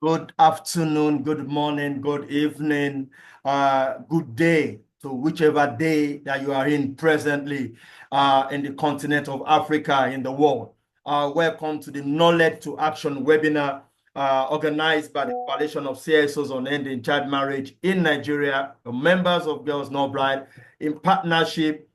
Good afternoon, good morning, good evening, good day to whichever day that you are in presently in the continent of Africa, in the world. Welcome to the Knowledge to Action webinar organized by the Coalition of CSOs on Ending Child Marriage in Nigeria, the members of Girls Not Bride, in partnership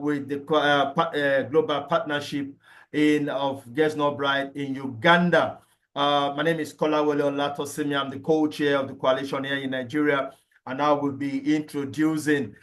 with the Global Partnership of Girls Not Bride in Uganda. My name is Kolawole Olatosimi. I'm the co-chair of the coalition here in Nigeria, and I will be introducing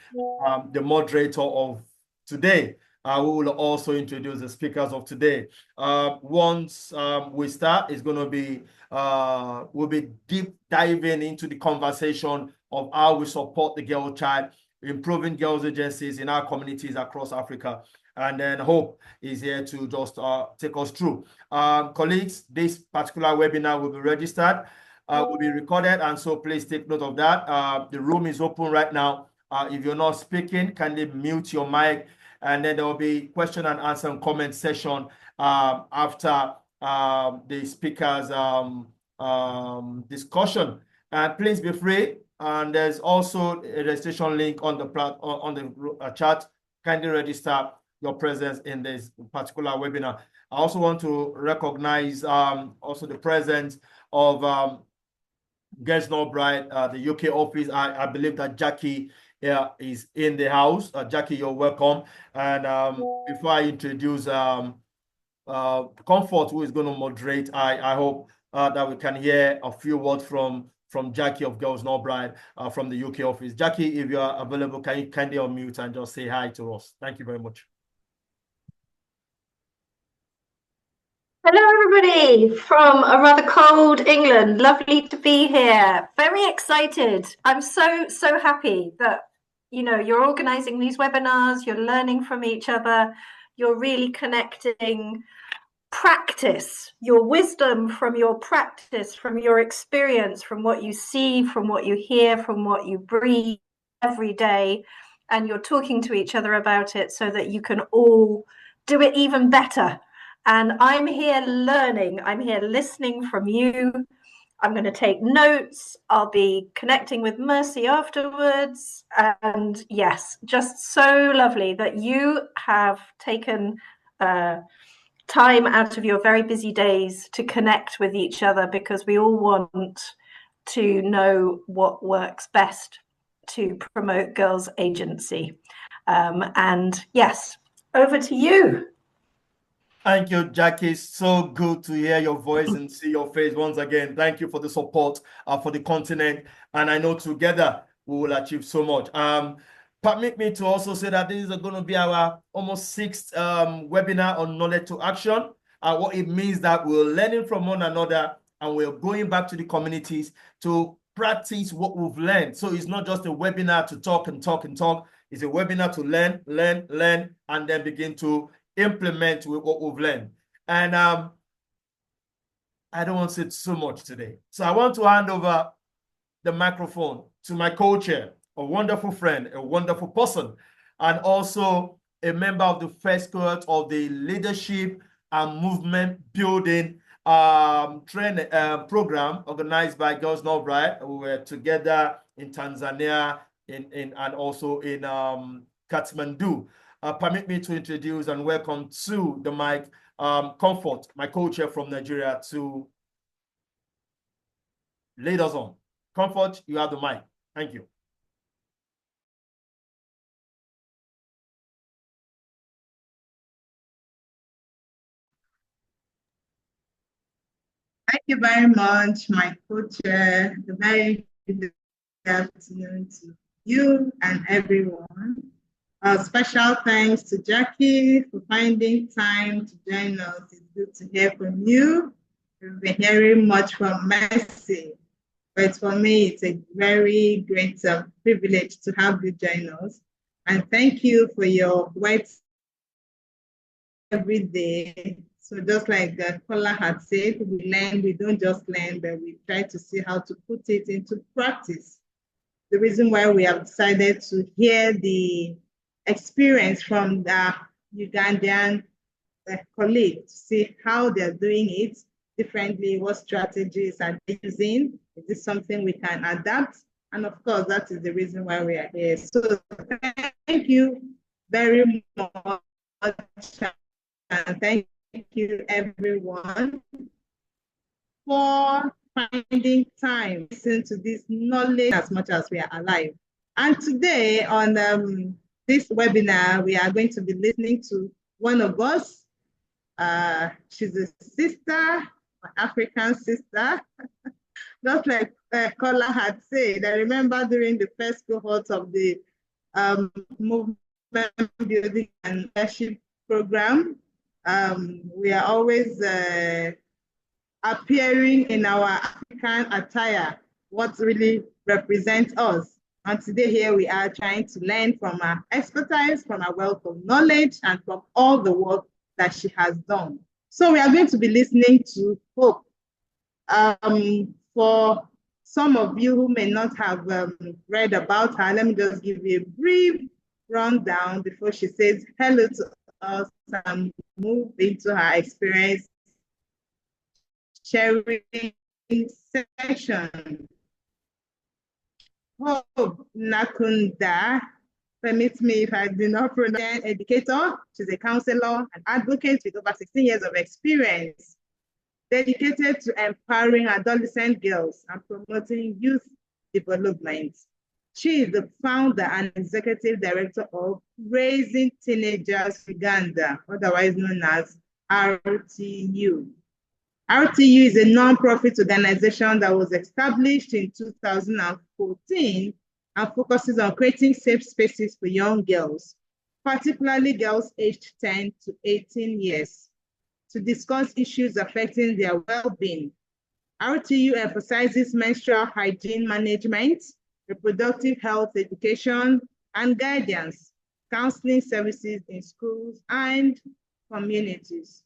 the moderator of today. We will also introduce the speakers of today. Once we start, it's going to be we'll be deep diving into the conversation of how we support the girl child, improving girls agencies in our communities across Africa. And then Hope is here to just take us through. Colleagues, this particular webinar will be registered, will be recorded, and so please take note of that. The room is open right now. If you're not speaking, kindly mute your mic, and then there will be question and answer and comment session after the speaker's discussion. Please be free, and there's also a registration link on the chat. Kindly register your presence in this particular webinar. I also want to recognize also the presence of Girls Not Bride, the UK office. I believe that Jackie is in the house. Jackie, you're welcome. And before I introduce Comfort, who is going to moderate, I hope that we can hear a few words from Jackie of Girls Not Bride from the UK office. Jackie, if you are available, can you kindly unmute and just say hi to us? Thank you very much. Hello, everybody from a rather cold England. Lovely to be here. Very excited. I'm so happy that, you know, you're organizing these webinars, you're learning from each other, you're really connecting practice, your wisdom from your practice, from your experience, from what you see, from what you hear, from what you breathe every day, and you're talking to each other about it so that you can all do it even better. And I'm here learning, I'm here listening from you. I'm going to take notes. I'll be connecting with Mercy afterwards. And yes, just so lovely that you have taken time out of your very busy days to connect with each other, because we all want to know what works best to promote girls' agency. And yes, over to you. Thank you, Jackie. So good to hear your voice and see your face once again. Thank you for the support for the continent. And I know together we will achieve so much. Permit me to also say that this is going to be our almost sixth webinar on knowledge to action. What it means that we're learning from one another and we're going back to the communities to practice what we've learned. So it's not just a webinar to talk and talk and talk. It's a webinar to learn, and then begin to implement with what we've learned. And I don't want to say so much today. So I want to hand over the microphone to my co-chair, a wonderful friend, a wonderful person, and also a member of the first cohort of the leadership and movement building training program organized by Girls Not Bride. We were together in Tanzania and also in Kathmandu. Permit me to introduce and welcome to the mic Comfort, my co-chair from Nigeria, to lead us on. Comfort, you have the mic. Thank you. Thank you very much, my co-chair. A very good afternoon to you and everyone. Special thanks to Jackie for finding time to join us. It's good to hear from you. We've been hearing much from Mercy, but for me, it's a very great privilege to have you join us. And thank you for your words every day. So just like Kola had said, we learn, we don't just learn, but we try to see how to put it into practice. The reason why we have decided to hear the experience from the Ugandan colleague to see how they're doing it differently? What strategies are they using? Is this something we can adapt? And of course, that is the reason why we are here. So thank you very much. And thank you everyone for finding time to listen to this knowledge as much as we are alive. And today on this webinar, we are going to be listening to one of us. She's a sister, an African sister, just like Kola had said. I remember during the first cohort of the movement building and leadership program, we are always appearing in our African attire, what really represents us. And today here we are trying to learn from our expertise, from our wealth of knowledge, and from all the work that she has done. So we are going to be listening to Hope. For some of you who may not have read about her, let me just give you a brief rundown before she says hello to us and move into her experience sharing session. Hope Nakunda, permit me if I do not pronounce, educator. She's a counselor and advocate with over 16 years of experience, dedicated to empowering adolescent girls and promoting youth development. She is the founder and executive director of Raising Teenagers Uganda, otherwise known as RTU. RTU is a non-profit organization that was established in 2014 and focuses on creating safe spaces for young girls, particularly girls aged 10 to 18 years, to discuss issues affecting their well-being. RTU emphasizes menstrual hygiene management, reproductive health education, and guidance, counseling services in schools and communities.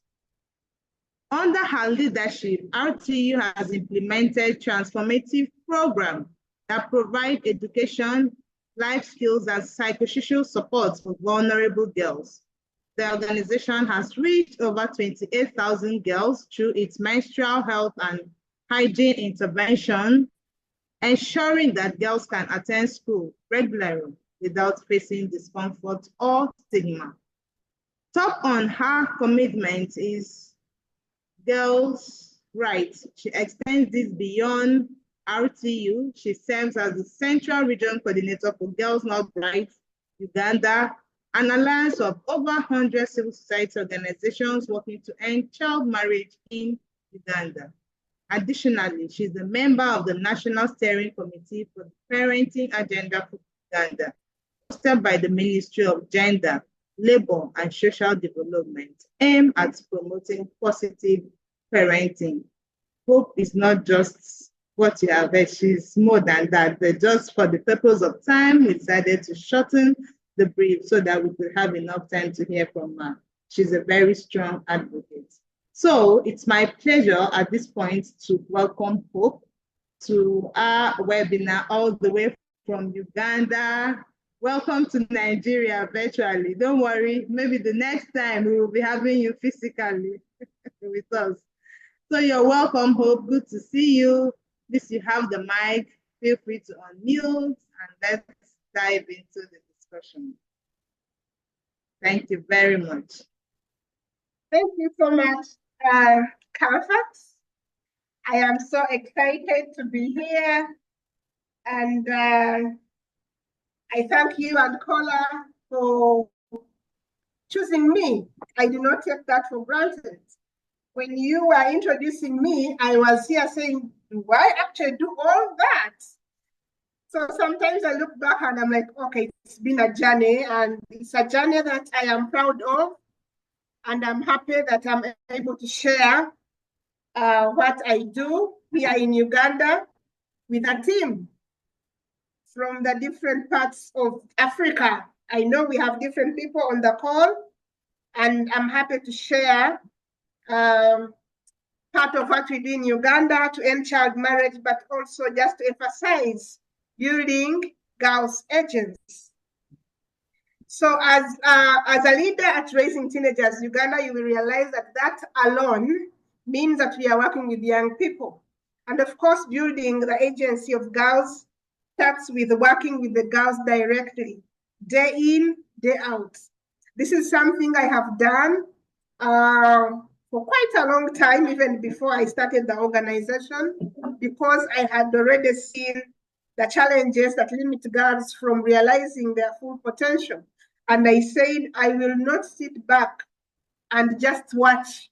Under her leadership, RTU has implemented transformative programs that provide education, life skills, and psychosocial support for vulnerable girls. The organization has reached over 28,000 girls through its menstrual health and hygiene intervention, ensuring that girls can attend school regularly without facing discomfort or stigma. Top on her commitment is girls' rights. She extends this beyond RTU. She serves as the Central Region Coordinator for Girls Not Rights Uganda, an alliance of over 100 civil society organizations working to end child marriage in Uganda. Additionally, she's a member of the National Steering Committee for the Parenting Agenda for Uganda, hosted by the Ministry of Gender, Labor, and Social Development, aimed at promoting positive parenting. Hope is not just what you have heard, she's more than that. But just for the purpose of time, we decided to shorten the brief so that we could have enough time to hear from her. She's a very strong advocate. So it's my pleasure at this point to welcome Hope to our webinar all the way from Uganda. Welcome to Nigeria virtually. Don't worry, maybe the next time we will be having you physically with us. So you're welcome, Hope. Good to see you. Please, you have the mic. Feel free to unmute and let's dive into the discussion. Thank you very much. Thank you so much, Comfort. I am so excited to be here, and I thank you and Kola for choosing me. I do not take that for granted. When you were introducing me, I was here saying, do I actually do all that? So sometimes I look back and I'm like, okay, it's been a journey, and it's a journey that I am proud of. And I'm happy that I'm able to share what I do here in Uganda with a team from the different parts of Africa. I know we have different people on the call, and I'm happy to share part of what we do in Uganda to end child marriage, but also just to emphasize building girls' agents. So as a leader at Raising Teenagers Uganda, you will realize that that alone means that we are working with young people. And of course, building the agency of girls starts with working with the girls directly, day in, day out. This is something I have done for quite a long time, even before I started the organization, because I had already seen the challenges that limit girls from realizing their full potential. And I said, I will not sit back and just watch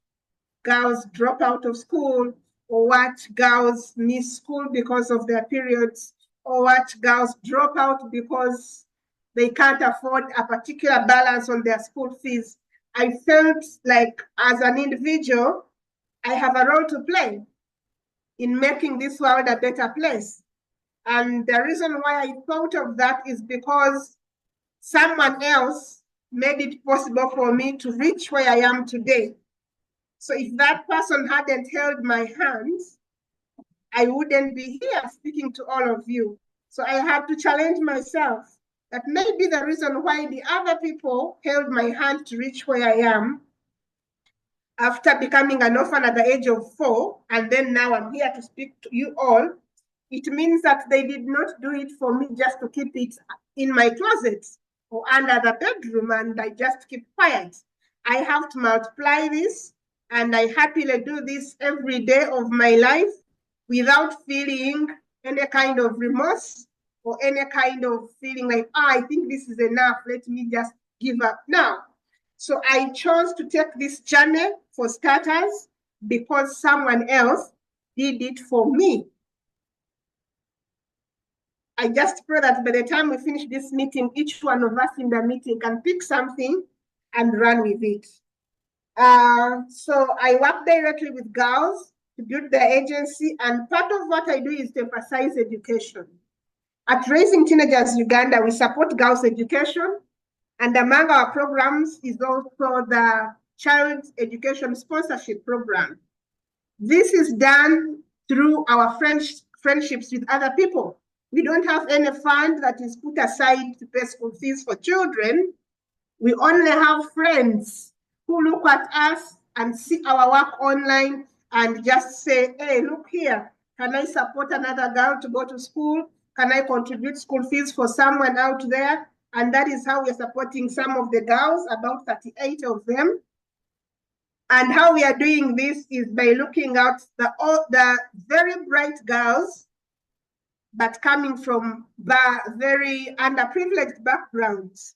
girls drop out of school, or watch girls miss school because of their periods, or watch girls drop out because they can't afford a particular balance on their school fees. I felt like as an individual, I have a role to play in making this world a better place. And the reason why I thought of that is because someone else made it possible for me to reach where I am today. So if that person hadn't held my hands, I wouldn't be here speaking to all of you. So I had to challenge myself that maybe the reason why the other people held my hand to reach where I am after becoming an orphan at the age of 4, and then now I'm here to speak to you all, it means that they did not do it for me just to keep it in my closet or under the bedroom and I just keep quiet. I have to multiply this, and I happily do this every day of my life without feeling any kind of remorse or any kind of feeling like, I think this is enough, let me just give up now. So I chose to take this journey for starters because someone else did it for me. I just pray that by the time we finish this meeting, each one of us in the meeting can pick something and run with it. So I work directly with girls to build their agency, and part of what I do is to emphasize education. At Raising Teenagers Uganda, we support girls' education, and among our programs is also the Child Education Sponsorship Program. This is done through our friendships with other people. We don't have any fund that is put aside to pay school fees for children. We only have friends who look at us and see our work online and just say, hey, look here, can I support another girl to go to school? Can I contribute school fees for someone out there? And that is how we're supporting some of the girls, about 38 of them. And how we are doing this is by looking at the very bright girls, but coming from very underprivileged backgrounds.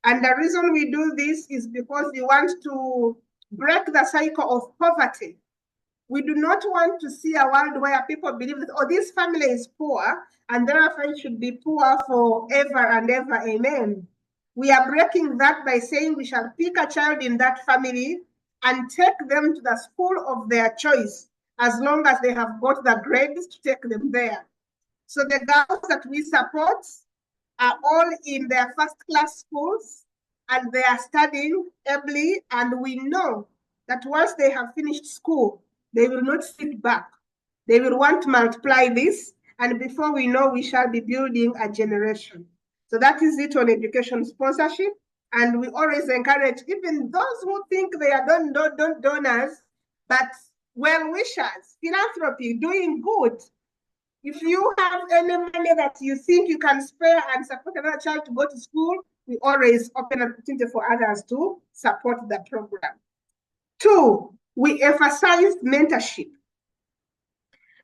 And the reason we do this is because we want to break the cycle of poverty. We do not want to see a world where people believe that, oh, this family is poor, and therefore it should be poor forever and ever, amen. We are breaking that by saying we shall pick a child in that family and take them to the school of their choice, as long as they have got the grades to take them there. So the girls that we support are all in their first-class schools, and they are studying ably, and we know that once they have finished school, they will not sit back. They will want to multiply this, and before we know, we shall be building a generation. So that is it on education sponsorship, and we always encourage even those who think they are donors, but well-wishers, philanthropy, doing good. If you have any money that you think you can spare and support another child to go to school, we always open an opportunity for others to support the program. 2, we emphasize mentorship,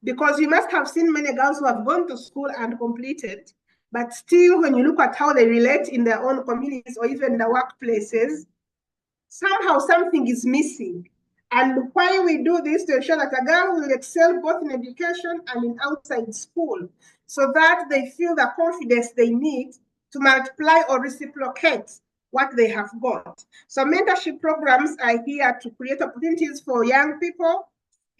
because you must have seen many girls who have gone to school and completed, but still when you look at how they relate in their own communities or even the workplaces, somehow something is missing. And why we do this to ensure that a girl will excel both in education and in outside school, so that they feel the confidence they need to multiply or reciprocate what they have got. So mentorship programs are here to create opportunities for young people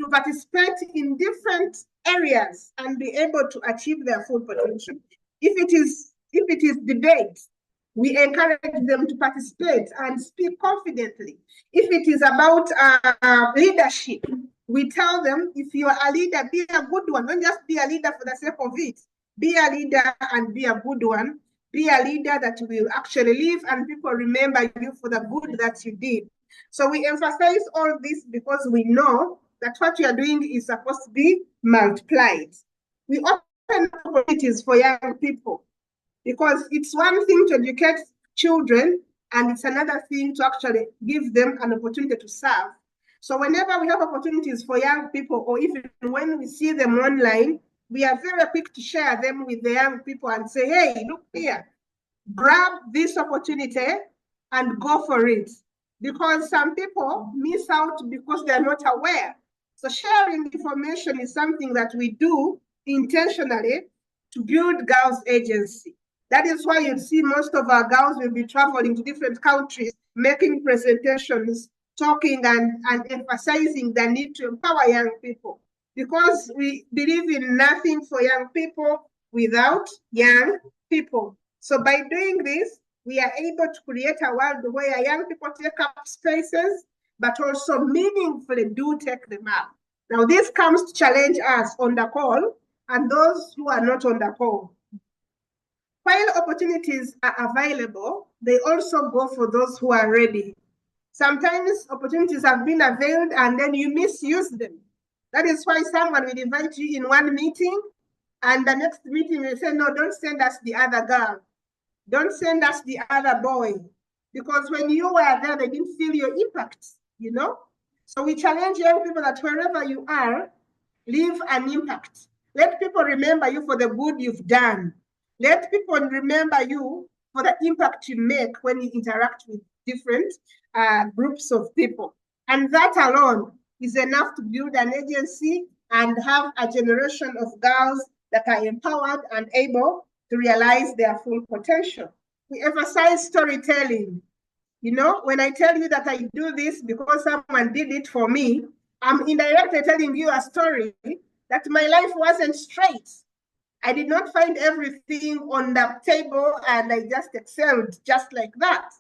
to participate in different areas and be able to achieve their full potential. If it is debate, we encourage them to participate and speak confidently. If it is about leadership, we tell them, if you are a leader, be a good one. Don't just be a leader for the sake of it. Be a leader and be a good one. Be a leader that will actually live and people remember you for the good that you did. So we emphasize all this because we know that what you are doing is supposed to be multiplied. We open opportunities for young people, because it's one thing to educate children, and it's another thing to actually give them an opportunity to serve. So whenever we have opportunities for young people, or even when we see them online, we are very quick to share them with the young people and say, hey, look here, grab this opportunity and go for it. Because some people miss out because they're not aware. So sharing information is something that we do intentionally to build girls' agency. That is why you see most of our girls will be traveling to different countries, making presentations, talking and emphasizing the need to empower young people. Because we believe in nothing for young people without young people. So by doing this, we are able to create a world where young people take up spaces, but also meaningfully do take them up. Now, this comes to challenge us on the call and those who are not on the call. While opportunities are available, they also go for those who are ready. Sometimes opportunities have been availed and then you misuse them. That is why someone will invite you in one meeting, and the next meeting will say, no, don't send us the other girl. Don't send us the other boy. Because when you were there, they didn't feel your impact, you know? So we challenge young people that wherever you are, leave an impact. Let people remember you for the good you've done. Let people remember you for the impact you make when you interact with different groups of people. And that alone is enough to build an agency and have a generation of girls that are empowered and able to realize their full potential. We emphasize storytelling. You know, when I tell you that I do this because someone did it for me, I'm indirectly telling you a story that my life wasn't straight. I did not find everything on the table and I just excelled just like that.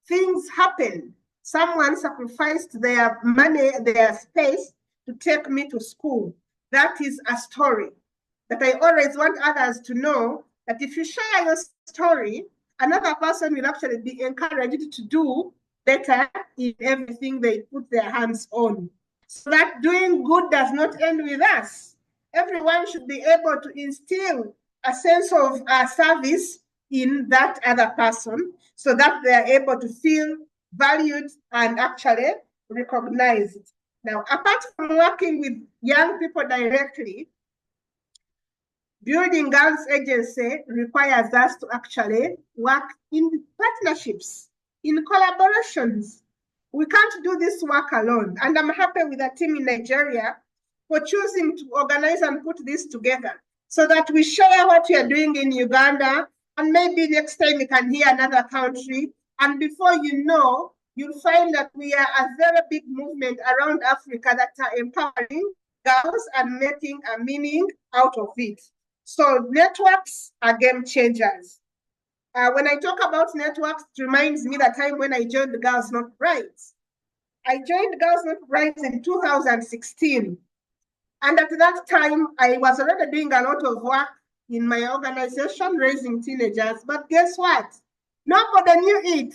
Things happen. Someone sacrificed their money, their space to take me to school. That is a story that I always want others to know, that if you share your story, another person will actually be encouraged to do better in everything they put their hands on. So that doing good does not end with us. Everyone should be able to instill a sense of service in that other person so that they are able to feel valued and actually recognized. Now, apart from working with young people directly, building girls' agency requires us to actually work in partnerships, in collaborations. We can't do this work alone. And I'm happy with the team in Nigeria for choosing to organize and put this together so that we share what we are doing in Uganda, and maybe next time we can hear another country. And before you know, you'll find that we are a very big movement around Africa that are empowering girls and making a meaning out of it. So networks are game changers. When I talk about networks, it reminds me the time when I joined the Girls Not Brides. I joined Girls Not Brides in 2016. And at that time, I was already doing a lot of work in my organization, raising teenagers. But guess what? Nobody knew it.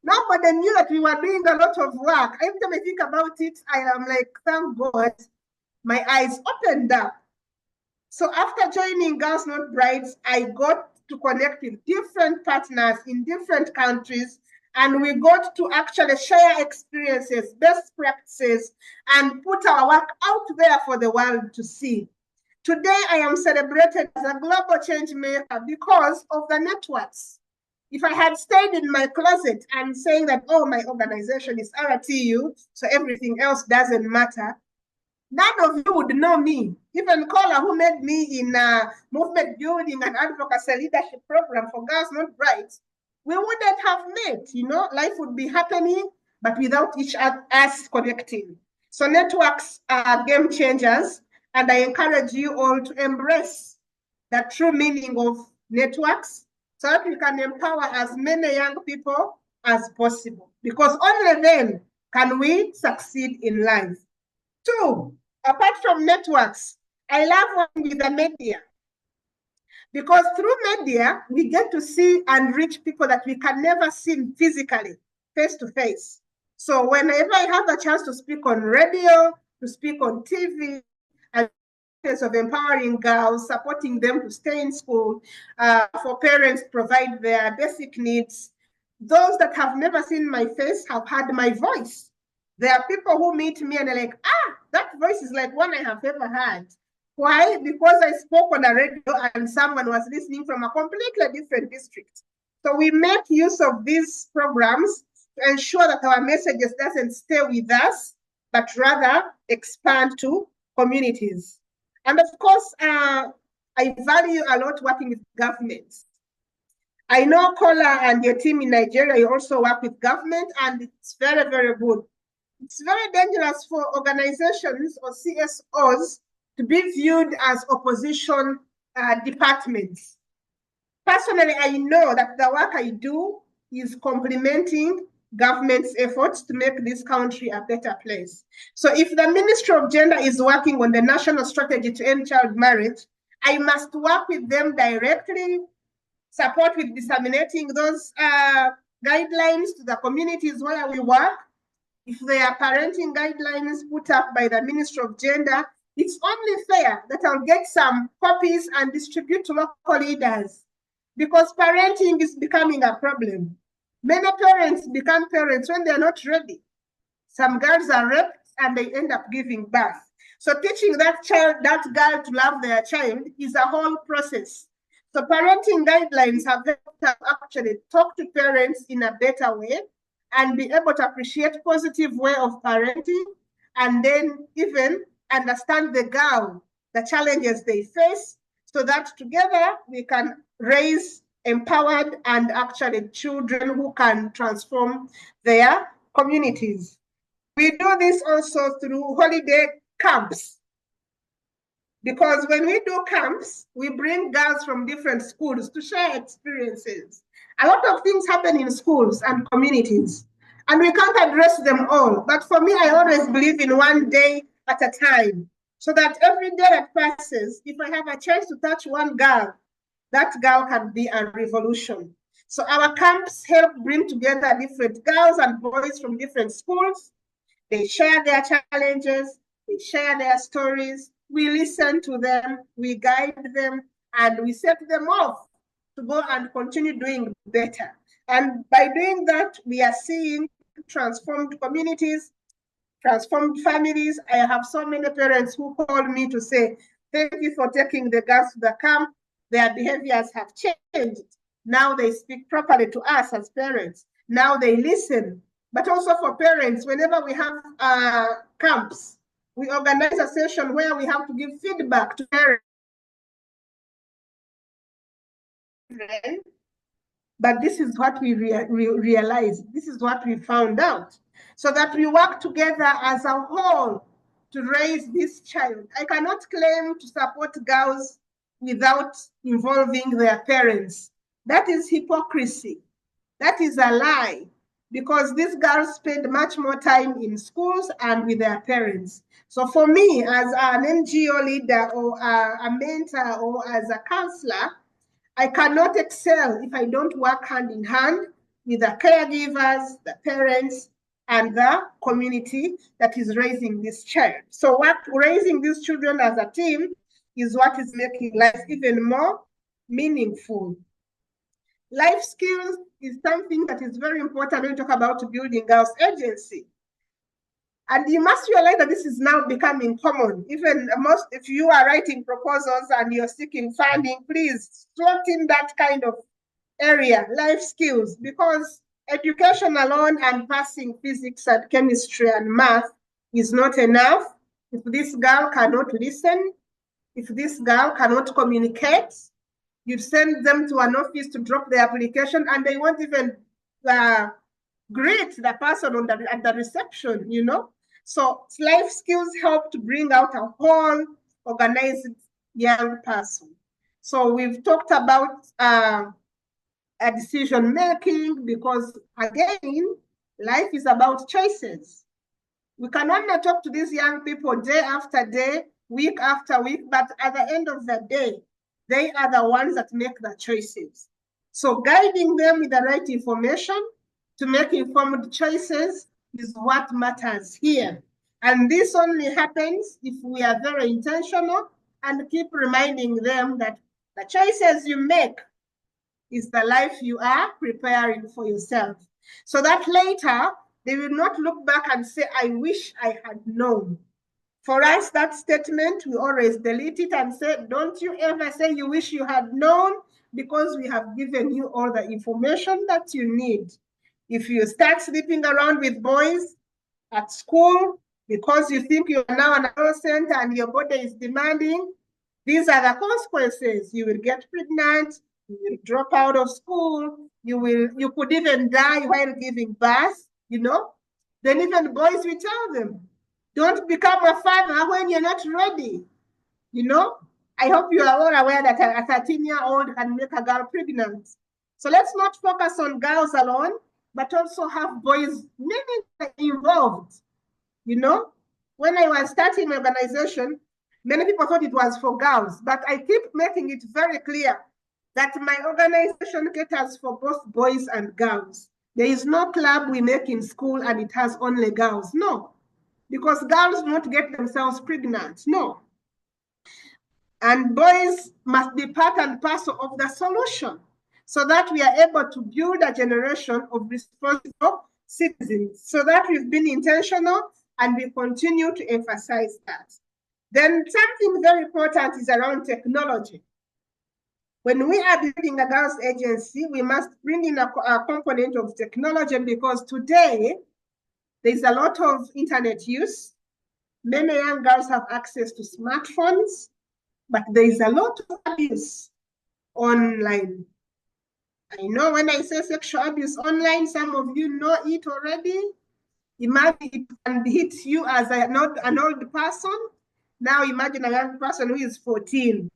Nobody knew that we were doing a lot of work. Every time I think about it, I am like, thank God, my eyes opened up. So after joining Girls Not Brides, I got to connect with different partners in different countries, and we got to actually share experiences, best practices, and put our work out there for the world to see. Today, I am celebrated as a global change maker because of the networks. If I had stayed in my closet and saying that, oh, my organization is RTU, so everything else doesn't matter, none of you would know me. Even Kola, who made me in movement building and advocacy leadership program for Girls Not Brides, we wouldn't have met, you know, life would be happening, but without us connecting. So networks are game changers, and I encourage you all to embrace the true meaning of networks so that we can empower as many young people as possible, because only then can we succeed in life. 2, apart from networks, I love working with the media, because through media, we get to see and reach people that we can never see physically, face to face. So whenever I have a chance to speak on radio, to speak on TV, and of empowering girls, supporting them to stay in school, for parents to provide their basic needs. Those that have never seen my face have heard my voice. There are people who meet me and they're like, ah, that voice is like one I have ever heard. Why? Because I spoke on a radio and someone was listening from a completely different district. So we make use of these programs to ensure that our messages doesn't stay with us, but rather expand to communities. And of course, I value a lot working with governments. I know Kola and your team in Nigeria, you also work with government, and it's very, very good. It's very dangerous for organizations or CSOs to be viewed as opposition departments. Personally, I know that the work I do is complementing government's efforts to make this country a better place. So if the Ministry of Gender is working on the national strategy to end child marriage, I must work with them directly, support with disseminating those guidelines to the communities where we work. If there are parenting guidelines put up by the Ministry of Gender, it's only fair that I'll get some copies and distribute to local leaders, because parenting is becoming a problem. Many parents become parents when they're not ready. Some girls are raped and they end up giving birth. So teaching that girl to love their child is a whole process. So parenting guidelines have helped us actually talk to parents in a better way and be able to appreciate positive way of parenting, and then even understand the girl, the challenges they face, so that together we can raise empowered and actually children who can transform their communities. We do this also through holiday camps, because when we do camps, we bring girls from different schools to share experiences. A lot of things happen in schools and communities, and we can't address them all. But for me, I always believe in one day at a time, so that every day that passes, if I have a chance to touch one girl, that girl can be a revolution. So our camps help bring together different girls and boys from different schools. They share their challenges, they share their stories, we listen to them, we guide them, and we set them off to go and continue doing better. And by doing that, we are seeing transformed communities, transformed families. I have so many parents who call me to say, thank you for taking the girls to the camp. Their behaviors have changed. Now they speak properly to us as parents. Now they listen. But also for parents, whenever we have camps, we organize a session where we have to give feedback to parents. But this is what we realized. This is what we found out. So that we work together as a whole to raise this child. I cannot claim to support girls without involving their parents. That is hypocrisy. That is a lie, because these girls spend much more time in schools and with their parents. So for me, as an NGO leader or a mentor or as a counselor, I cannot excel if I don't work hand in hand with the caregivers, the parents, and the community that is raising this child. So raising these children as a team is what is making life even more meaningful. Life skills is something that is very important when we talk about building girls' agency. And you must realize that this is now becoming common. Even if you are writing proposals and you're seeking funding, please slot in that kind of area, life skills, because education alone and passing physics and chemistry and math is not enough. If this girl cannot listen, if this girl cannot communicate, you send them to an office to drop their application and they won't even greet the person at the reception, you know? So life skills help to bring out a whole organized young person. So we've talked about a decision making, because again, life is about choices. We can only talk to these young people day after day, week after week, but at the end of the day, they are the ones that make the choices. So guiding them with the right information to make informed choices is what matters here. And this only happens if we are very intentional and keep reminding them that the choices you make is the life you are preparing for yourself. So that later, they will not look back and say, I wish I had known. For us, that statement, we always delete it and say, don't you ever say you wish you had known, because we have given you all the information that you need. If you start sleeping around with boys at school because you think you are now an adolescent and your body is demanding, these are the consequences. You will get pregnant, you will drop out of school, you could even die while giving birth, you know. Then even boys will tell them, don't become a father when you're not ready, you know. I hope you are all aware that a 13-year-old can make a girl pregnant. So let's not focus on girls alone, but also have boys, many involved, you know. When I was starting my organization, many people thought it was for girls, but I keep making it very clear that my organization caters for both boys and girls. There is no club we make in school and it has only girls. No, because girls won't get themselves pregnant. No. And boys must be part and parcel of the solution so that we are able to build a generation of responsible citizens. So that we've been intentional and we continue to emphasize that. Then something very important is around technology. When we are building a girls' agency, we must bring in a component of technology, because today there's a lot of internet use. Many young girls have access to smartphones, but there is a lot of abuse online. I know when I say sexual abuse online, some of you know it already. Imagine it can hit you as an old person. Now imagine a young person who is 14.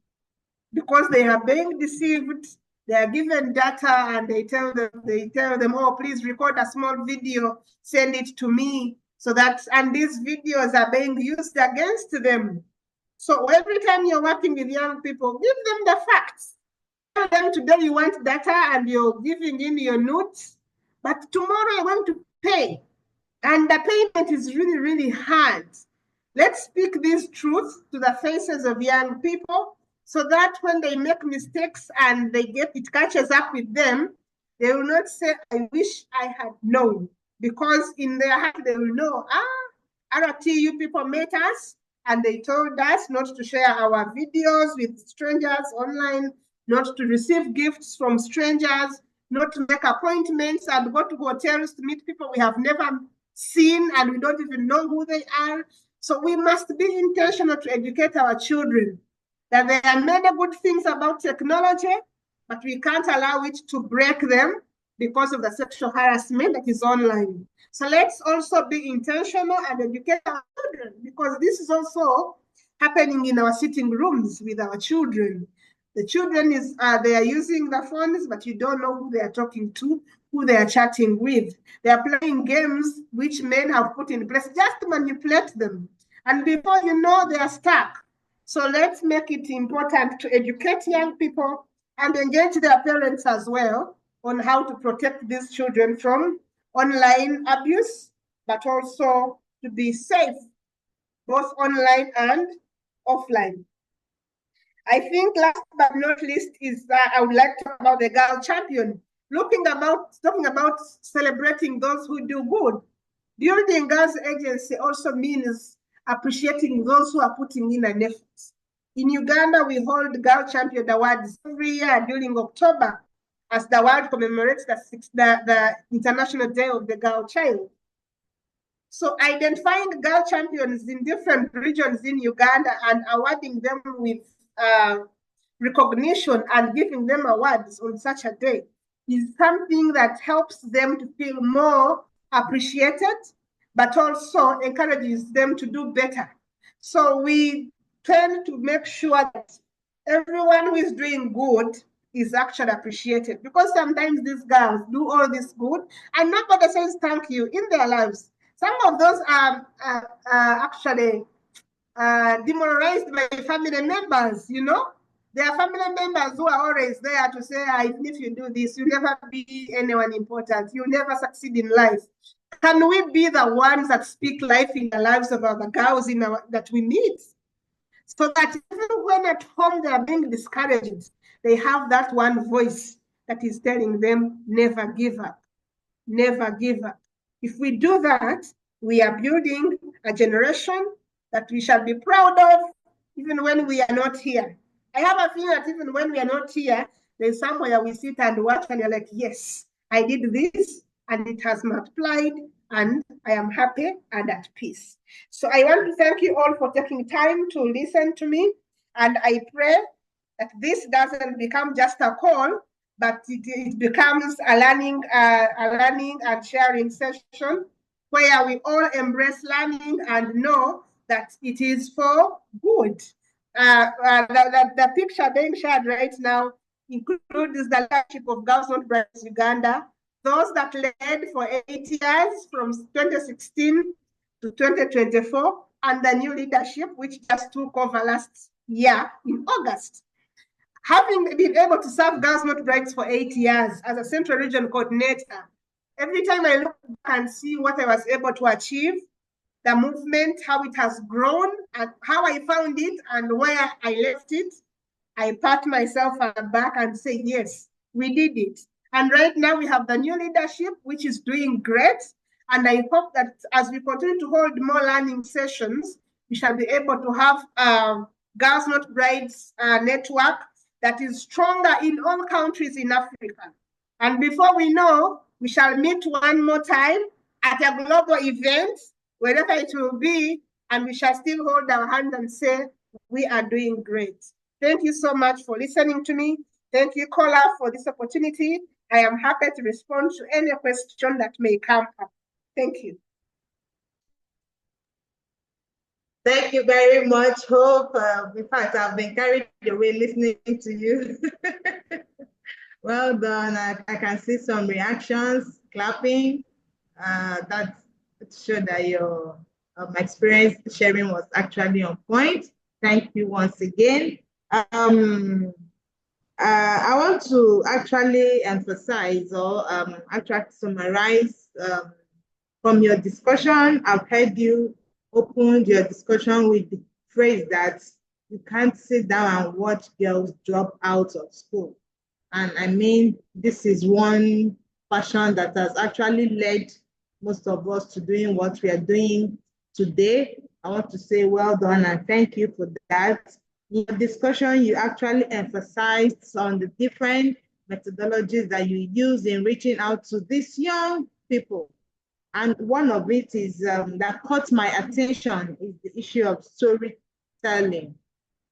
Because they are being deceived, they are given data and they tell them, oh, please record a small video, send it to me. So that, and these videos are being used against them. So every time you're working with young people, give them the facts. Tell them today you want data and you're giving in your notes, but tomorrow you're going to pay. And the payment is really, really hard. Let's speak these truths to the faces of young people so that when they make mistakes and it catches up with them, they will not say, I wish I had known. Because in their heart, they will know, RTU people met us and they told us not to share our videos with strangers online, not to receive gifts from strangers, not to make appointments and go to hotels to meet people we have never seen and we don't even know who they are. So we must be intentional to educate our children that there are many good things about technology, but we can't allow it to break them because of the sexual harassment that is online. So let's also be intentional and educate our children, because this is also happening in our sitting rooms with our children. The children they are using the phones, but you don't know who they are talking to, who they are chatting with. They are playing games which men have put in place just to manipulate them. And before you know, they are stuck. So let's make it important to educate young people and engage their parents as well on how to protect these children from online abuse, but also to be safe, both online and offline. I think last but not least is that I would like to talk about the girl champion, talking about celebrating those who do good. Building girls agency also means appreciating those who are putting in an effort. In Uganda, we hold Girl Champion Awards every year during October as the world commemorates the International Day of the Girl Child. So identifying girl champions in different regions in Uganda and awarding them with recognition and giving them awards on such a day is something that helps them to feel more appreciated, but also encourages them to do better. So we tend to make sure that everyone who is doing good is actually appreciated, because sometimes these girls do all this good and nobody says thank you in their lives. Some of those are actually demoralized by family members, you know. There are family members who are always there to say, even if you do this, you'll never be anyone important. You'll never succeed in life. Can we be the ones that speak life in the lives of our girls that we need? So that even when at home they are being discouraged, they have that one voice that is telling them, never give up, never give up. If we do that, we are building a generation that we shall be proud of, even when we are not here. I have a feeling that even when we are not here, there's somewhere we sit and watch and you're like, yes, I did this and it has multiplied and I am happy and at peace. So I want to thank you all for taking time to listen to me. And I pray that this doesn't become just a call, but it becomes a learning and sharing session where we all embrace learning and know that it is for good. The picture being shared right now includes the leadership of Girls Not Brides Uganda, those that led for 8 years from 2016 to 2024, and the new leadership which just took over last year in August. Having been able to serve Girls Not Brides for 8 years as a Central Region Coordinator, every time I look back and see what I was able to achieve, the movement, how it has grown, and how I found it and where I left it, I pat myself on the back and say, yes, we did it. And right now we have the new leadership, which is doing great. And I hope that as we continue to hold more learning sessions, we shall be able to have Girls Not Brides network that is stronger in all countries in Africa. And before we know, we shall meet one more time at a global event, wherever it will be, and we shall still hold our hand and say, we are doing great. Thank you so much for listening to me. Thank you, Kola, for this opportunity. I am happy to respond to any question that may come up. Thank you. Thank you very much, Hope. In fact, I've been carried away listening to you. Well done. I can see some reactions, clapping. That showed that your experience sharing was actually on point. Thank you once again. I want to actually emphasize or actually summarize from your discussion. I've heard you opened your discussion with the phrase that you can't sit down and watch girls drop out of school. And I mean, this is one passion that has actually led most of us to doing what we are doing today. I want to say well done and thank you for that. In your discussion, you actually emphasized on the different methodologies that you use in reaching out to these young people. And one of it is that caught my attention is the issue of storytelling.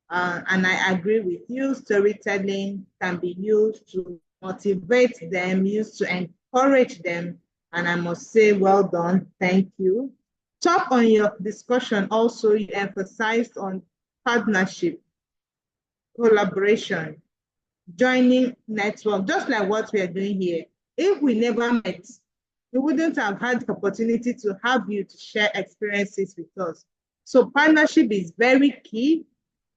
And I agree with you, storytelling can be used to motivate them, used to encourage them. And I must say, well done, thank you. Top on your discussion also, you emphasized on partnership, collaboration, joining network, just like what we are doing here. If we never met, we wouldn't have had the opportunity to have you to share experiences with us. So partnership is very key.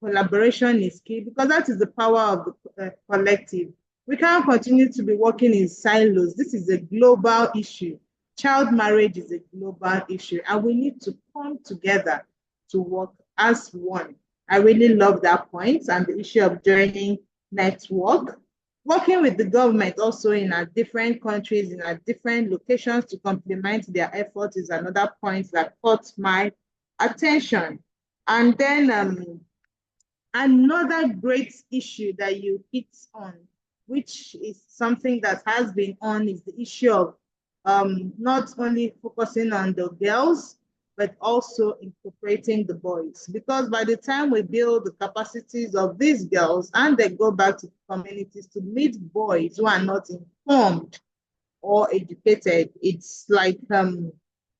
Collaboration is key because that is the power of the collective. We can't continue to be working in silos. This is a global issue. Child marriage is a global issue, and we need to come together to work as one. I really love that point, and the issue of joining network. Working with the government also in our different countries, in our different locations to complement their efforts is another point that caught my attention. And then another great issue that you hit on, which is something that has been on, is the issue of not only focusing on the girls, but also incorporating the boys. Because by the time we build the capacities of these girls and they go back to the communities to meet boys who are not informed or educated, it's like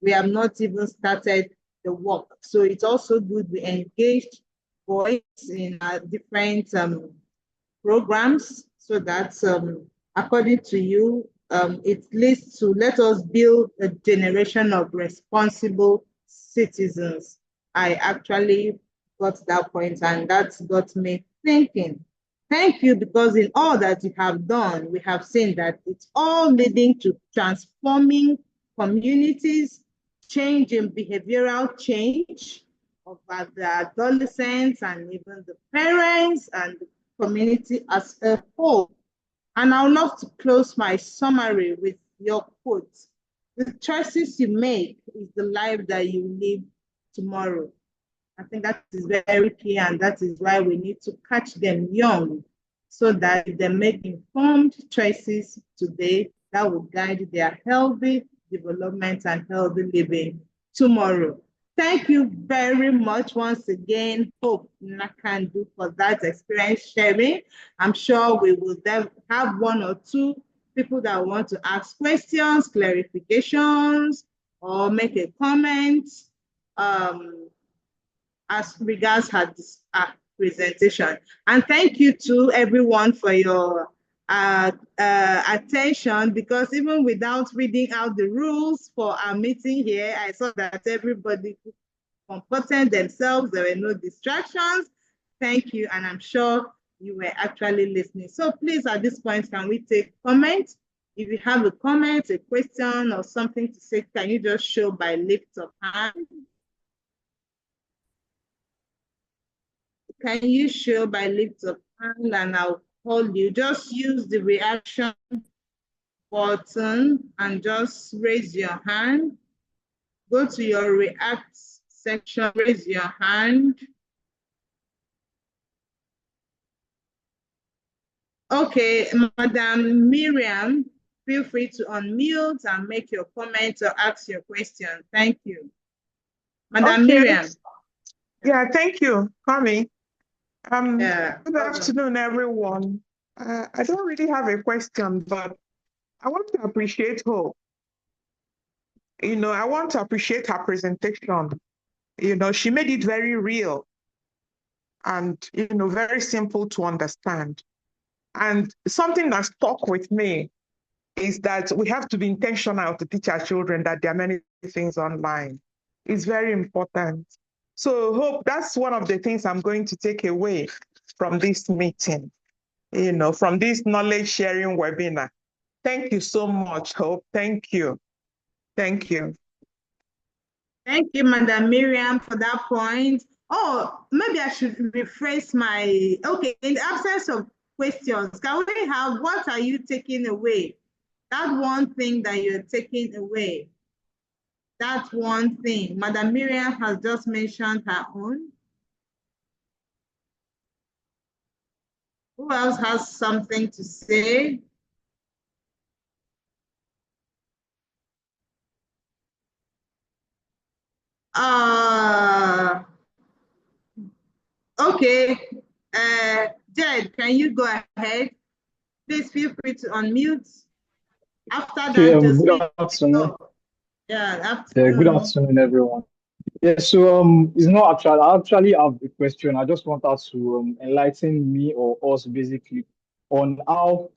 we have not even started the work. So it's also good we engaged boys in different programs so that according to you, it leads to let us build a generation of responsible citizens. I actually got that point and that got me thinking. Thank you, because in all that you have done, we have seen that it's all leading to transforming communities, change in behavioral change of the adolescents and even the parents and the community as a whole. And I would love to close my summary with your quote. The choices you make is the life that you live tomorrow. I think that is very clear, and that is why we need to catch them young so that they make informed choices today that will guide their healthy development and healthy living tomorrow. Thank you very much once again, Hope Nakandu, for that experience sharing. I'm sure we will then have one or two people that want to ask questions, clarifications, or make a comment as regards her presentation. And thank you to everyone for your attention, because even without reading out the rules for our meeting here, I saw that everybody comported themselves. There were no distractions. Thank you, and I'm sure you were actually listening. So please, at this point, can we take comments? If you have a comment, a question, or something to say, can you just show by lift of hand? Can you show by lift of hand and I'll call you? Just use the reaction button and just raise your hand. Go to your react section, raise your hand. Okay, Madam Miriam, feel free to unmute and make your comment or ask your question. Thank you. Madam Miriam. Yeah, thank you, Kwame. Good afternoon, everyone. I don't really have a question, but I want to appreciate Hope. I want to appreciate her presentation. She made it very real and, very simple to understand. And something that stuck with me is that we have to be intentional to teach our children that there are many things online. It's very important. So Hope, that's one of the things I'm going to take away from this meeting, from this knowledge sharing webinar. Thank you so much, Hope. Thank you. Thank you. Thank you, Madam Miriam, for that point. Oh, maybe I should rephrase my, okay, in the absence of questions, can we have, what are you taking away? That one thing that you're taking away. That one thing. Madam Miriam has just mentioned her own. Who else has something to say? Okay. Jed, can you go ahead? Please feel free to unmute. After that, good afternoon. Yeah, afternoon. Good afternoon, everyone. Yeah, so it's not actually, I actually have a question. I just want us to enlighten me or us basically on how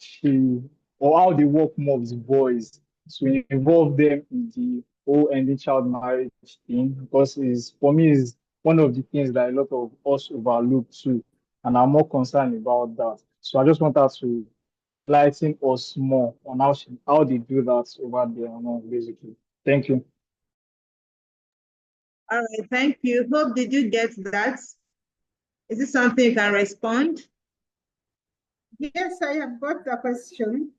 how they work more with boys to involve them in the whole ending child marriage thing, because for me is one of the things that a lot of us overlook too, and I'm more concerned about that. So I just want us to enlighten us more on how they do that over there, basically. Thank you. All right, thank you. Hope, did you get that? Is this something you can respond? Yes, I have got the question.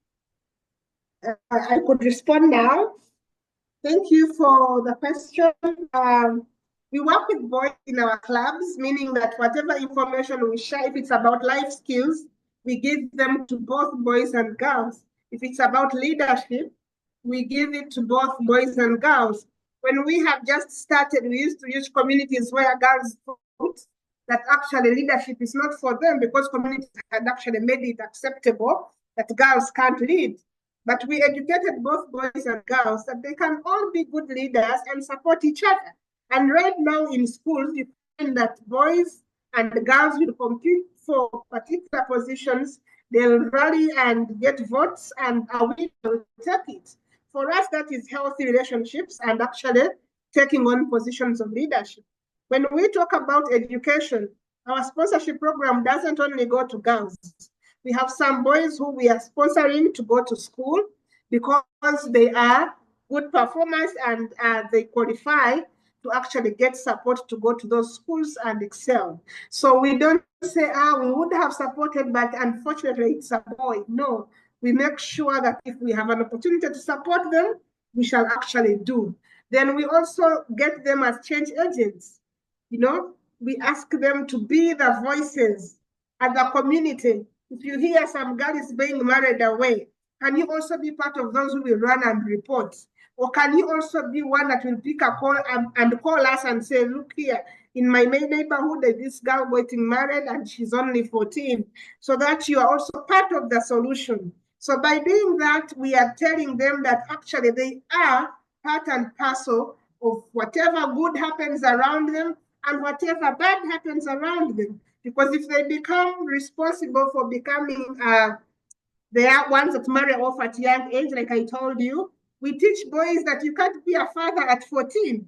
I could respond now. Thank you for the question. We work with boys in our clubs, meaning that whatever information we share, if it's about life skills, we give them to both boys and girls. If it's about leadership, we give it to both boys and girls. When we have just started, we used to use communities where girls thought that actually leadership is not for them because communities had actually made it acceptable that girls can't lead. But we educated both boys and girls that they can all be good leaders and support each other. And right now in schools, you find that boys and girls will compete for particular positions. They'll rally and get votes, and a winner will take it. For us, that is healthy relationships and actually taking on positions of leadership. When we talk about education, our sponsorship program doesn't only go to girls. We have some boys who we are sponsoring to go to school because they are good performance and they qualify to actually get support to go to those schools and excel. So we don't say, we would have supported, but unfortunately it's a boy. No, we make sure that if we have an opportunity to support them, we shall actually do. Then we also get them as change agents. You know, we ask them to be the voices at the community. If you hear some girl is being married away, can you also be part of those who will run and report? Or can you also be one that will pick a call and call us and say, look here, in my main neighborhood, there's this girl getting married and she's only 14. So that you are also part of the solution. So by doing that, we are telling them that actually they are part and parcel of whatever good happens around them and whatever bad happens around them. Because if they become responsible for becoming they are ones that marry off at young age, like I told you, we teach boys that you can't be a father at 14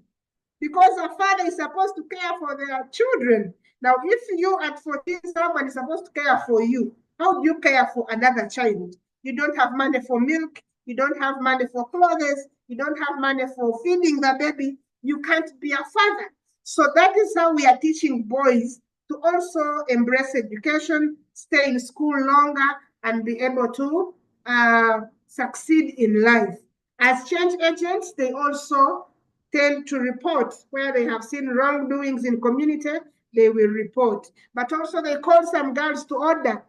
because a father is supposed to care for their children. Now, if you at 14, someone is supposed to care for you, how do you care for another child? You don't have money for milk, you don't have money for clothes, you don't have money for feeding the baby, you can't be a father. So that is how we are teaching boys to also embrace education, stay in school longer, and be able to succeed in life. As change agents, they also tend to report where they have seen wrongdoings in community, they will report. But also they call some girls to order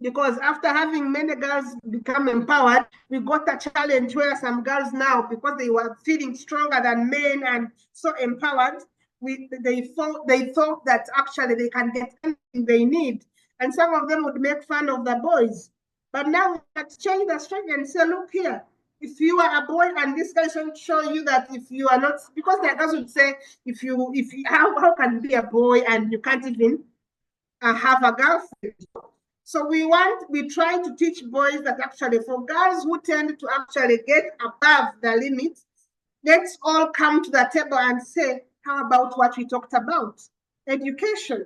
because after having many girls become empowered, we got a challenge where some girls now, because they were feeling stronger than men and so empowered, they thought that actually they can get anything they need. And some of them would make fun of the boys. But now we have changed the strategy and say, look here, if you are a boy and this guy should show you that if you are not, because the girls would say, how can you be a boy and you can't even have a girlfriend? So we try to teach boys that actually for girls who tend to actually get above the limit, let's all come to the table and say, how about what we talked about? Education.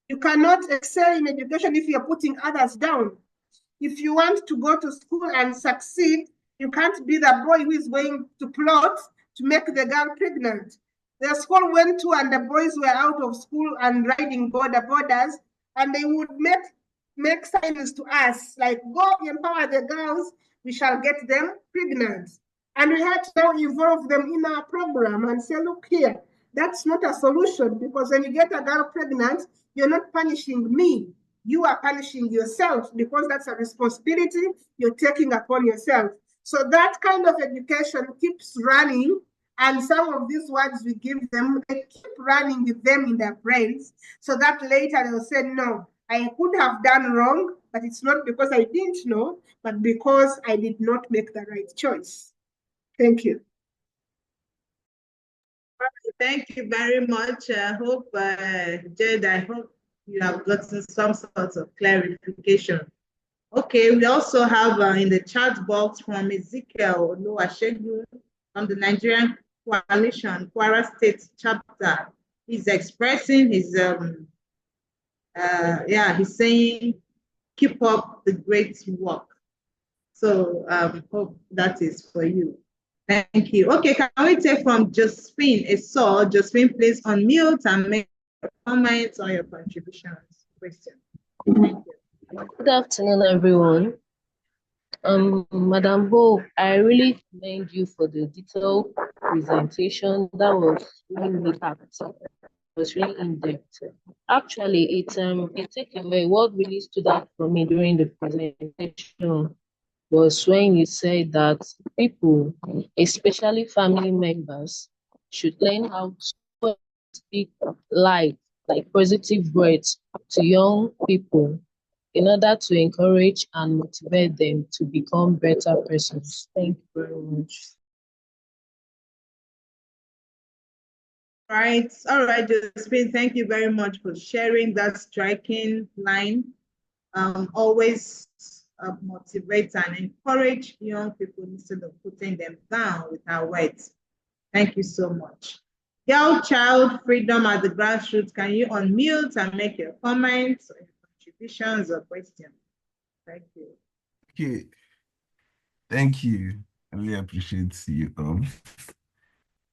You cannot excel in education if you're putting others down. If you want to go to school and succeed, you can't be the boy who is going to plot to make the girl pregnant. The school went to and the boys were out of school and riding borders, and they would make signs to us like, go empower the girls, we shall get them pregnant. And we had to now involve them in our program and say, look here, that's not a solution, because when you get a girl pregnant, you're not punishing me. You are punishing yourself, because that's a responsibility you're taking upon yourself. So that kind of education keeps running, and some of these words we give them, they keep running with them in their brains, so that later they'll say, no, I could have done wrong, but it's not because I didn't know, but because I did not make the right choice. Thank you. Thank you very much. I hope, Jade, I hope you have gotten some sort of clarification. Okay, we also have in the chat box from Ezekiel Oluwasegun from the Nigerian Coalition, Kwara State chapter. He's expressing his, he's saying, keep up the great work. So hope that is for you. Thank you. Okay, can we take from Josephine Esau? Josephine, please unmute and make comments on your contributions. Question. Thank you. Good afternoon, everyone. Madam Hope, I really commend you for the detailed presentation. That was really active. It was really in-depth. Actually, it taken away what really stood out for me during the presentation was when you said that people, especially family members, should learn how to speak life, like positive words to young people in order to encourage and motivate them to become better persons. Thank you very much. All right, Josephine, thank you very much for sharing that striking line. Always motivate and encourage young people instead of putting them down with our words. Thank you so much. Girl Child Freedom at the Grassroots, can you unmute and make your comments, or your contributions or questions? Thank you. Thank you. really appreciate you.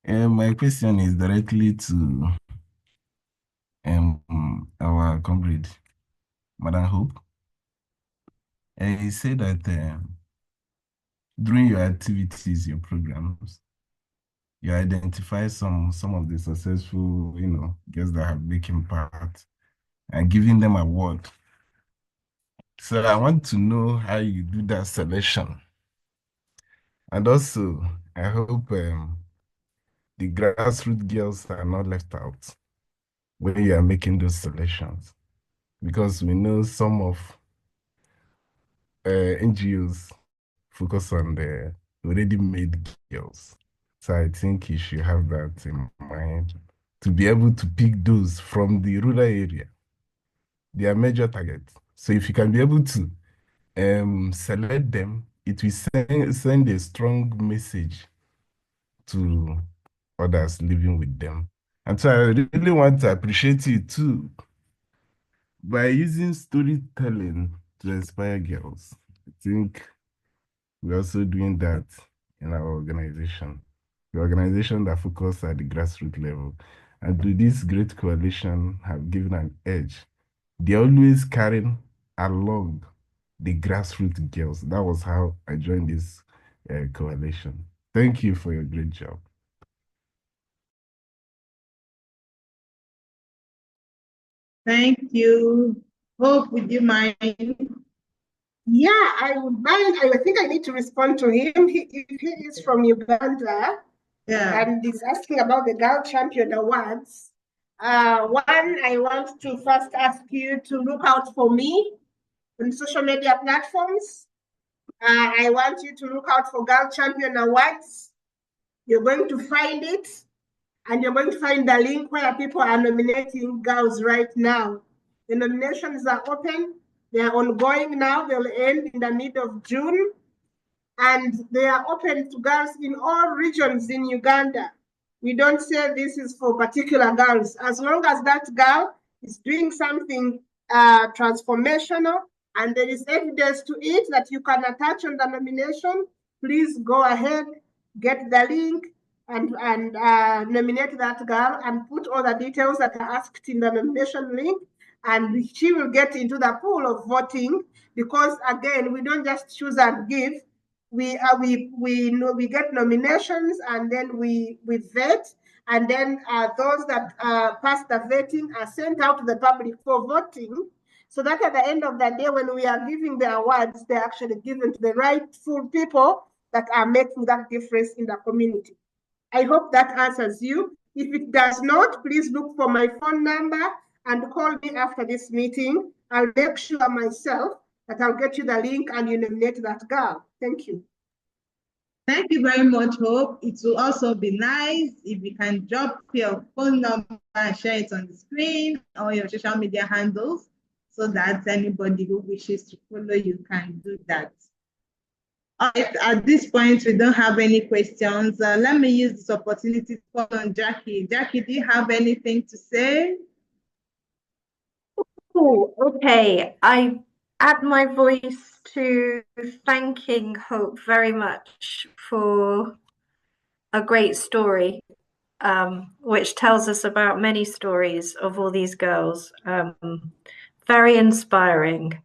And my question is directly to our comrade, Madam Hope. And he said that during your activities, your programs, you identify some of the successful, girls that have made impact and giving them award. So I want to know how you do that selection. And also, I hope the grassroots girls are not left out when you are making those selections. Because we know some of NGOs focus on the already made girls. So I think you should have that in mind to be able to pick those from the rural area, their major target. So if you can be able to select them, it will send a strong message to others living with them. And so I really want to appreciate you too by using storytelling to inspire girls. I think we're also doing that in our organization. The organization that focuses at the grassroots level. And to this great coalition have given an edge. They're always carrying along the grassroots girls. That was how I joined this coalition. Thank you for your great job. Thank you. Hope, would you mind? Yeah, I would mind. I think I need to respond to him. He is from Uganda. Yeah. And he's asking about the Girl Champion Awards. One, I want to first ask you to look out for me on social media platforms. I want you to look out for Girl Champion Awards. You're going to find it, and you're going to find the link where people are nominating girls right now. The nominations are open. They are ongoing now. They'll end in the mid of June. And they are open to girls in all regions in Uganda. We don't say this is for particular girls. As long as that girl is doing something transformational and there is evidence to it that you can attach on the nomination, please go ahead, get the link, and nominate that girl and put all the details that are asked in the nomination link, and she will get into the pool of voting, because again, we don't just choose and give. We get nominations, and then we vet, and then those that pass the vetting are sent out to the public for voting, so that at the end of the day, when we are giving the awards, they're actually given to the rightful people that are making that difference in the community. I hope that answers you. If it does not, please look for my phone number and call me after this meeting. I'll make sure myself that I'll get you the link and you nominate that girl. Thank you. Thank you very much, Hope. It will also be nice if you can drop your phone number and share it on the screen or your social media handles, so that anybody who wishes to follow you can do that. All right, at this point, we don't have any questions. Let me use this opportunity to call on Jackie. Jackie, do you have anything to say? Oh, okay. I add my voice to thanking Hope very much for a great story, which tells us about many stories of all these girls. Very inspiring.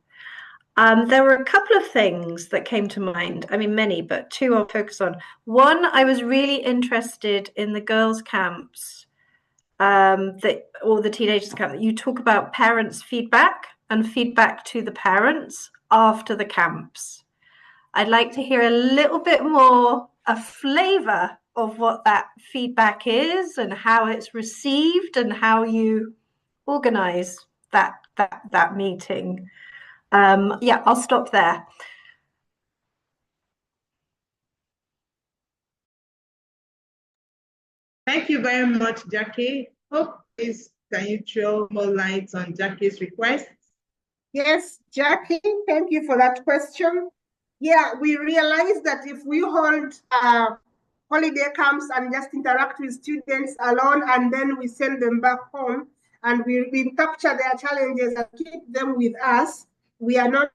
There were a couple of things that came to mind. I mean, many, but two I'll focus on. One, I was really interested in the girls' camps, or the teenagers' camp, that you talk about parents' feedback and feedback to the parents after the camps. I'd like to hear a little bit more, a flavor of what that feedback is and how it's received and how you organize that meeting. Yeah, I'll stop there. Thank you very much, Jackie. Hope, please, can you throw more light on Jackie's request? Yes, Jackie, thank you for that question. Yeah, we realize that if we hold holiday camps and just interact with students alone, and then we send them back home, and we capture their challenges and keep them with us, we are not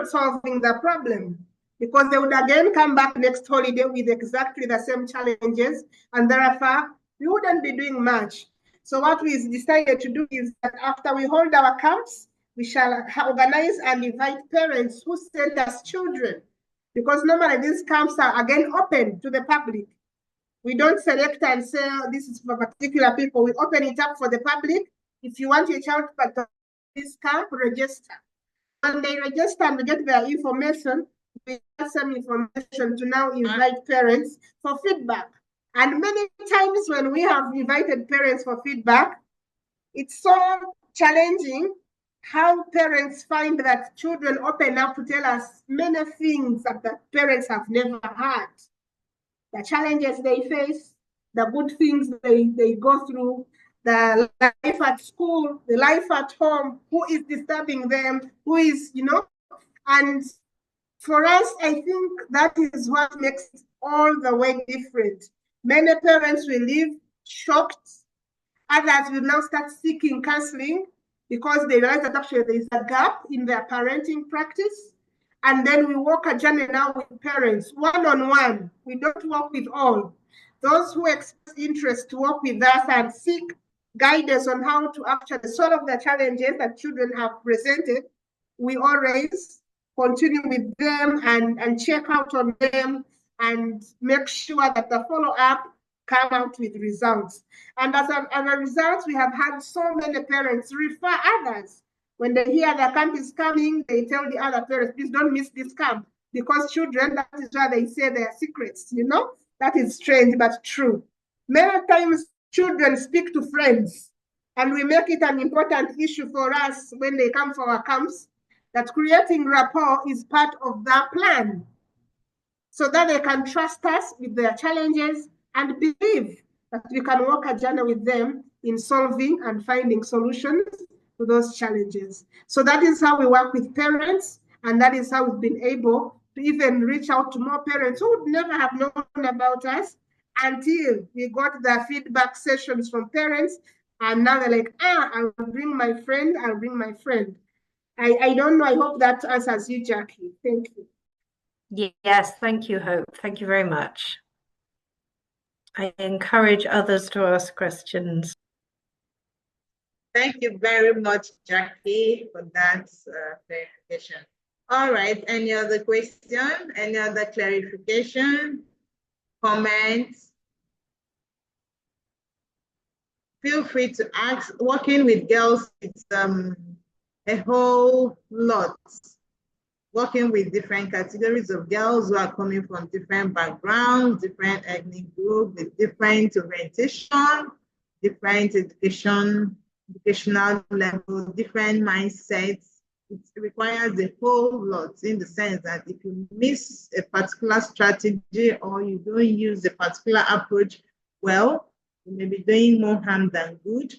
solving the problem. because they would again come back next holiday with exactly the same challenges, and therefore we wouldn't be doing much. So what we decided to do is that after we hold our camps, we shall organize and invite parents who send us children, because normally these camps are again open to the public. We don't select and say, oh, this is for particular people. We open it up for the public. If you want your child to participate in this camp, register. When they register and get their information, we have some information to now invite parents for feedback. And many times when we have invited parents for feedback, it's so challenging how parents find that children open up to tell us many things that the parents have never had. The challenges they face, the good things they go through, the life at school, the life at home, who is disturbing them, who is, and for us, I think that is what makes it all the way different. Many parents will leave shocked. Others will now start seeking counseling because they realize that actually there is a gap in their parenting practice. And then we walk a journey now with parents, one-on-one. We don't work with all. Those who express interest to work with us and seek guidance on how to actually solve the challenges that children have presented, we always continue with them and check out on them and make sure that the follow-up come out with results. And as a result, we have had so many parents refer others. When they hear the camp is coming, they tell the other parents, please don't miss this camp. Because children, that is why they say their secrets, That is strange, but true. Many times, children speak to friends, and we make it an important issue for us when they come for our camps, that creating rapport is part of the plan, so that they can trust us with their challenges and believe that we can walk a journey with them in solving and finding solutions to those challenges. So that is how we work with parents, and that is how we've been able to even reach out to more parents who would never have known about us until we got the feedback sessions from parents, and now they're like, I'll bring my friend, I'll bring my friend. I don't know, I hope that answers you, Jackie. Thank you. Yes, thank you, Hope. Thank you very much. I encourage others to ask questions. Thank you very much, Jackie, for that clarification. All right, any other question? Any other clarification? Comments? Feel free to ask. Working with girls, it's a whole lot. Working with different categories of girls who are coming from different backgrounds, different ethnic groups, with different orientation, different educational level, different mindsets. It requires a whole lot, in the sense that if you miss a particular strategy or you don't use a particular approach well, you may be doing more harm than good.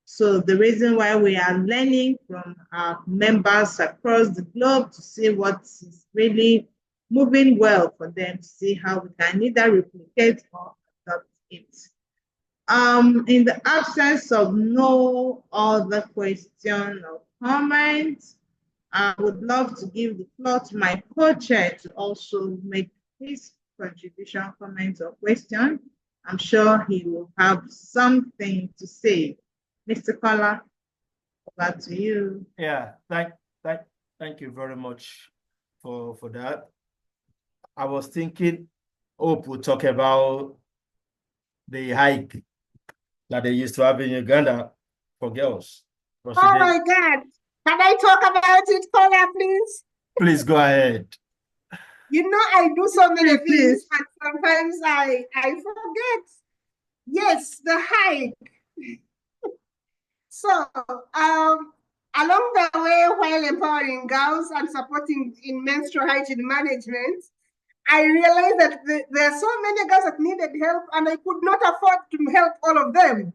So the reason why we are learning from our members across the globe to see what is really moving well for them, to see how we can either replicate or adopt it. In the absence of no other question or comment, I would love to give the floor to my co-chair to also make his contribution, comment, or question. I'm sure he will have something to say. Mr. Kola, over to you. Yeah, thank you very much for that. I was thinking Hope would talk about the hike that they used to have in Uganda for girls. Oh my God. Can I talk about it, Kola, please? Please go ahead. I do so many things, and sometimes I forget. Yes, the hike. So, along the way, while empowering girls and supporting in menstrual hygiene management, I realized that there are so many girls that needed help, and I could not afford to help all of them.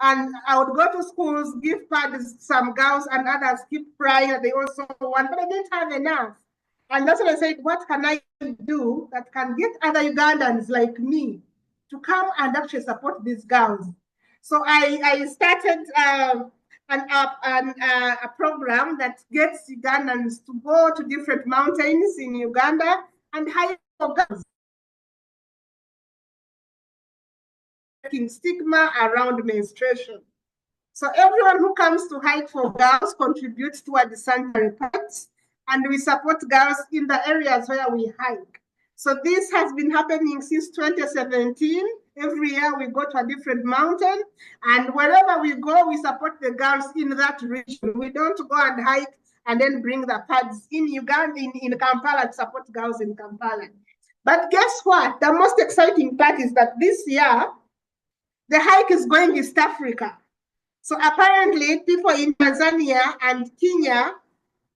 And I would go to schools, give pads to some girls, and others keep crying that they also want, but I didn't have enough. And that's when I said, what can I do that can get other Ugandans like me to come and actually support these girls? So I started a program that gets Ugandans to go to different mountains in Uganda and hike for girls. Stigma around menstruation. So everyone who comes to hike for girls contributes toward the sanitary pads, and we support girls in the areas where we hike. So this has been happening since 2017. Every year we go to a different mountain, and wherever we go, we support the girls in that region. We don't go and hike and then bring the pads in Uganda, in Kampala, to support girls in Kampala. But guess what? The most exciting part is that this year, the hike is going East Africa. So apparently people in Tanzania and Kenya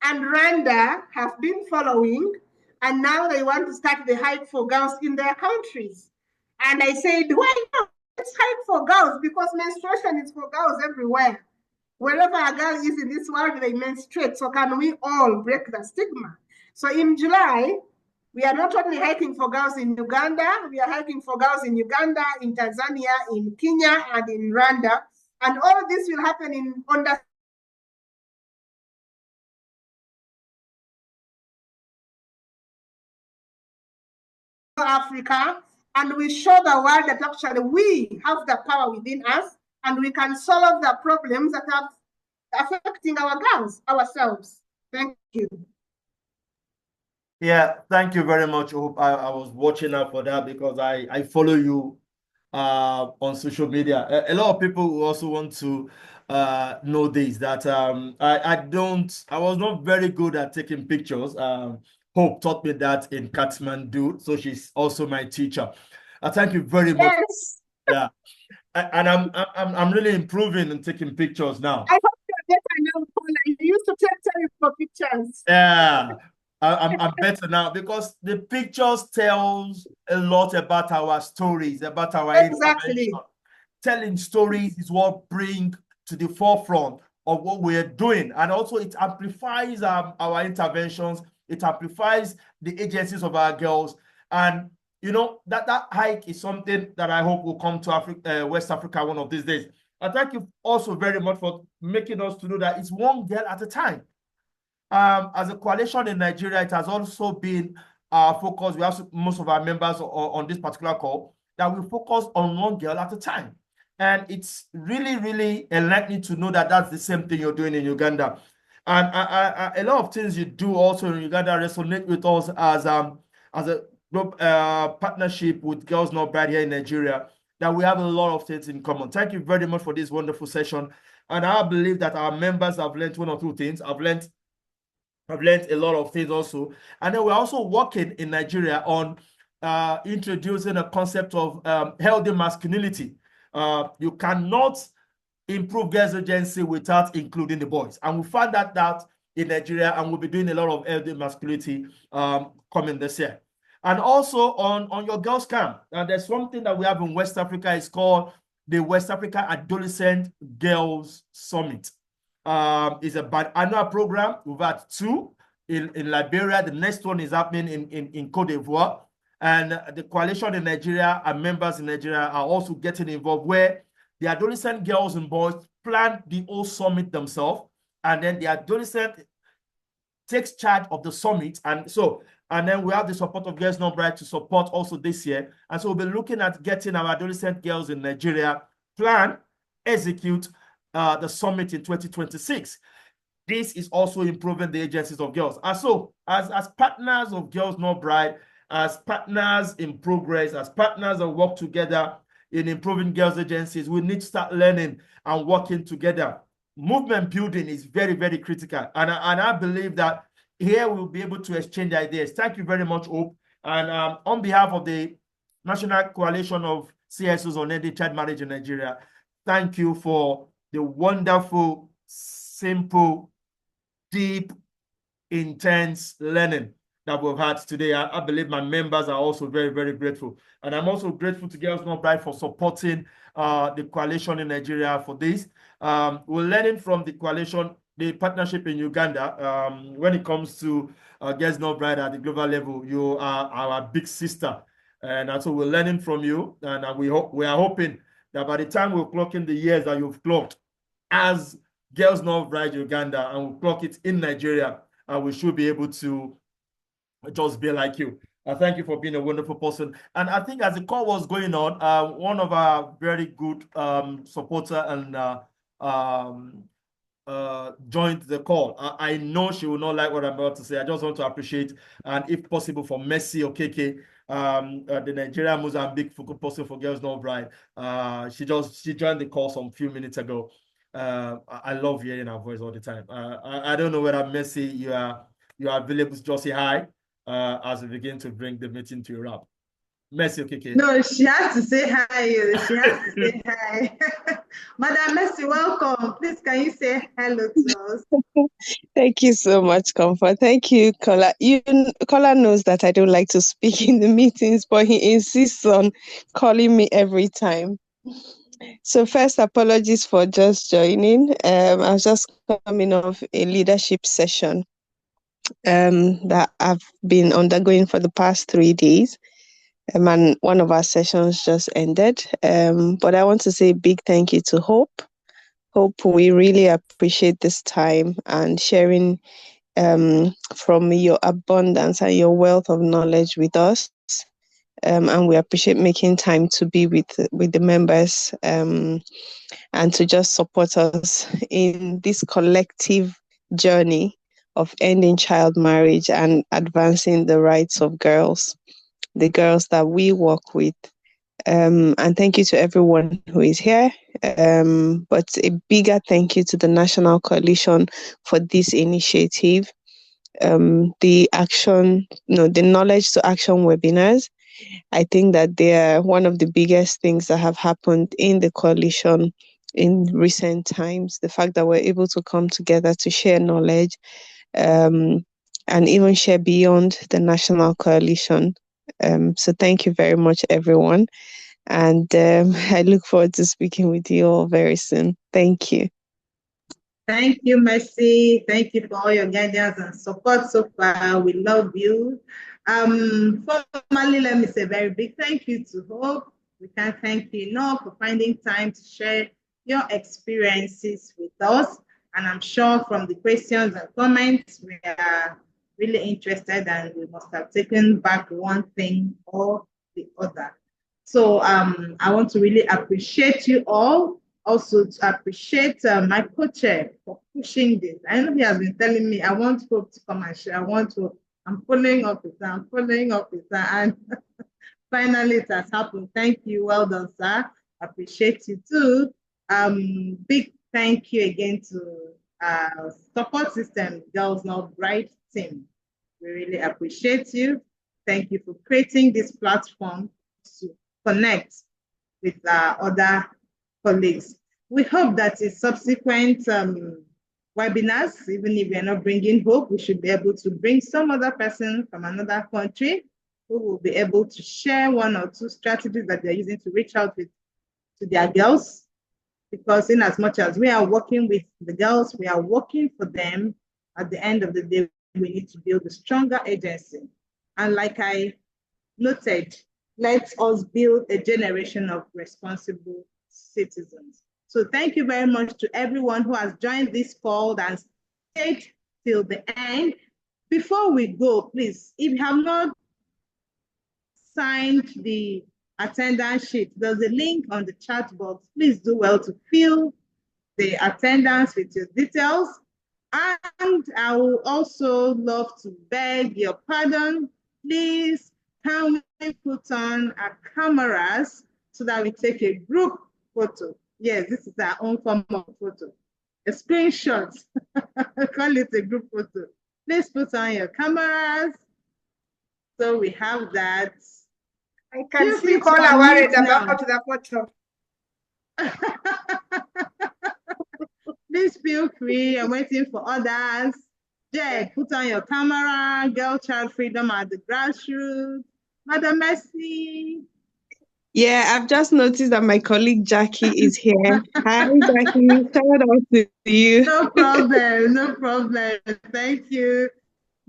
and Rwanda have been following, and now they want to start the hike for girls in their countries. And I said, why not? Let's hike for girls, because menstruation is for girls everywhere. Wherever a girl is in this world, they menstruate. So can we all break the stigma? So in July, we are not only hiking for girls in Uganda, we are hiking for girls in Uganda, in Tanzania, in Kenya, and in Rwanda. And all of this will happen in under Africa, and we show the world that actually we have the power within us, and we can solve the problems that are affecting our girls, ourselves. Thank you. Yeah, thank you very much, Hope. I was watching out for that because I follow you on social media. A lot of people who also want to know this, that I was not very good at taking pictures. Hope taught me that in Kathmandu, so she's also my teacher. Thank you very much. Yes. Yeah, and I'm really improving in taking pictures now. I hope you're better now, Paula. You used to take time for pictures. Yeah, I'm better now because the pictures tells a lot about our stories, about our Exactly. intervention. Telling stories is what bring to the forefront of what we're doing, and also it amplifies our interventions. It amplifies the agencies of our girls, and you know that hike is something that I hope will come to Africa, West Africa one of these days. And thank you also very much for making us to know that it's one girl at a time. As a coalition in Nigeria, it has also been our focus. We have most of our members on this particular call that we focus on one girl at a time. And it's really, really enlightening to know that that's the same thing you're doing in Uganda. And a lot of things you do also in Uganda resonate with us as a group partnership with Girls Not Bad here in Nigeria, that we have a lot of things in common. Thank you very much for this wonderful session. And I believe that our members have learned one or two things. I've learned a lot of things also. And then we're also working in Nigeria on introducing a concept of healthy masculinity. You cannot improve girls' agency without including the boys. And we found that out in Nigeria, and we'll be doing a lot of healthy masculinity coming this year. And also on your girls' camp, there's something that we have in West Africa. It's called the West Africa Adolescent Girls Summit. It's a biannual program. We've had two in Liberia. The next one is happening in Cote d'Ivoire. And the coalition in Nigeria and members in Nigeria are also getting involved, where the adolescent girls and boys plan the whole summit themselves. And then the adolescent takes charge of the summit. And then we have the support of Girls Not Bright to support also this year. And so we'll be looking at getting our adolescent girls in Nigeria plan, execute the summit in 2026. This is also improving the agencies of girls. And so as partners of Girls Not Bright, as partners in progress, as partners that work together in improving girls' agencies, we need to start learning and working together. Movement building is very, very critical. And I believe that here we'll be able to exchange ideas. Thank you very much, Hope. And on behalf of the National Coalition of CSOs on Ending Child Marriage in Nigeria, thank you for the wonderful, simple, deep, intense learning that we've had today. I believe my members are also very, very grateful. And I'm also grateful to Girls Not Bright for supporting the coalition in Nigeria for this. We're learning from the coalition, the partnership in Uganda. When it comes to Girls Not Bright at the global level, you are our big sister. And so we're learning from you. And we are hoping that by the time we're clocking the years that you've clocked as Girls Not Bright Uganda, and we'll clock it in Nigeria, we should be able to just be like you. Thank you for being a wonderful person. And I think as the call was going on, one of our very good supporter and um, joined the call. I know she will not like what I'm about to say. I just want to appreciate, and if possible, for Mercy Okeke, the Nigerian Mozambique person for Girls Not Bride. She joined the call some few minutes ago. I love hearing her voice all the time. I don't know whether Mercy you are available to just say hi as we begin to bring the meeting to a wrap. Mercy Okeke. No, she has to say hi. She has to say hi. Madam Mercy, welcome. Please, can you say hello to us? Thank you so much, Comfort. Thank you, Kola. Kola knows that I don't like to speak in the meetings, but he insists on calling me every time. So first, apologies for just joining. I was just coming off a leadership session that I've been undergoing for the past 3 days. And one of our sessions just ended. But I want to say a big thank you to Hope. Hope, we really appreciate this time and sharing from your abundance and your wealth of knowledge with us. And we appreciate making time to be with the members and to just support us in this collective journey of ending child marriage and advancing the rights of girls, the girls that we work with. And thank you to everyone who is here. But a bigger thank you to the National Coalition for this initiative. The knowledge to action webinars. I think that they are one of the biggest things that have happened in the coalition in recent times. The fact that we're able to come together to share knowledge and even share beyond the national coalition. So thank you very much, everyone. And I look forward to speaking with you all very soon. Thank you. Thank you, Mercy. Thank you for all your guidance and support so far. We love you. Formally, let me say a very big thank you to Hope. We can't thank you enough for finding time to share your experiences with us. And I'm sure from the questions and comments, we are really interested and we must have taken back one thing or the other. So I want to really appreciate you all. Also to appreciate my co-chair for pushing this. I know he has been telling me, I want Hope to come and share. I'm following up with her, and finally it has happened. Thank you. Well done, sir. Appreciate you too. Big thank you again to support system, Girls Not Bride team. We really appreciate you. Thank you for creating this platform to connect with other colleagues. We hope that in subsequent webinars, even if we are not bringing Hope, we should be able to bring some other person from another country who will be able to share one or two strategies that they're using to reach out to their girls. Because in as much as we are working with the girls, we are working for them. At the end of the day, we need to build a stronger agency. And like I noted, let us build a generation of responsible citizens. So thank you very much to everyone who has joined this call and stayed till the end. Before we go, please, if you have not signed the attendance sheet, there's a link on the chat box. Please do well to fill the attendance with your details. And I would also love to beg your pardon. Please, can we put on our cameras so that we take a group photo? Yes, this is our own form of photo. A screenshot. Call it a group photo. Please put on your cameras. So we have that. I can see Kola worried about the photo. Please feel free. I'm waiting for others. Jed, put on your camera. Girl Child Freedom at the grassroots. Madam Mercy. Yeah, I've just noticed that my colleague Jackie is here. Hi, Jackie. Shout out to you. No problem. No problem. Thank you.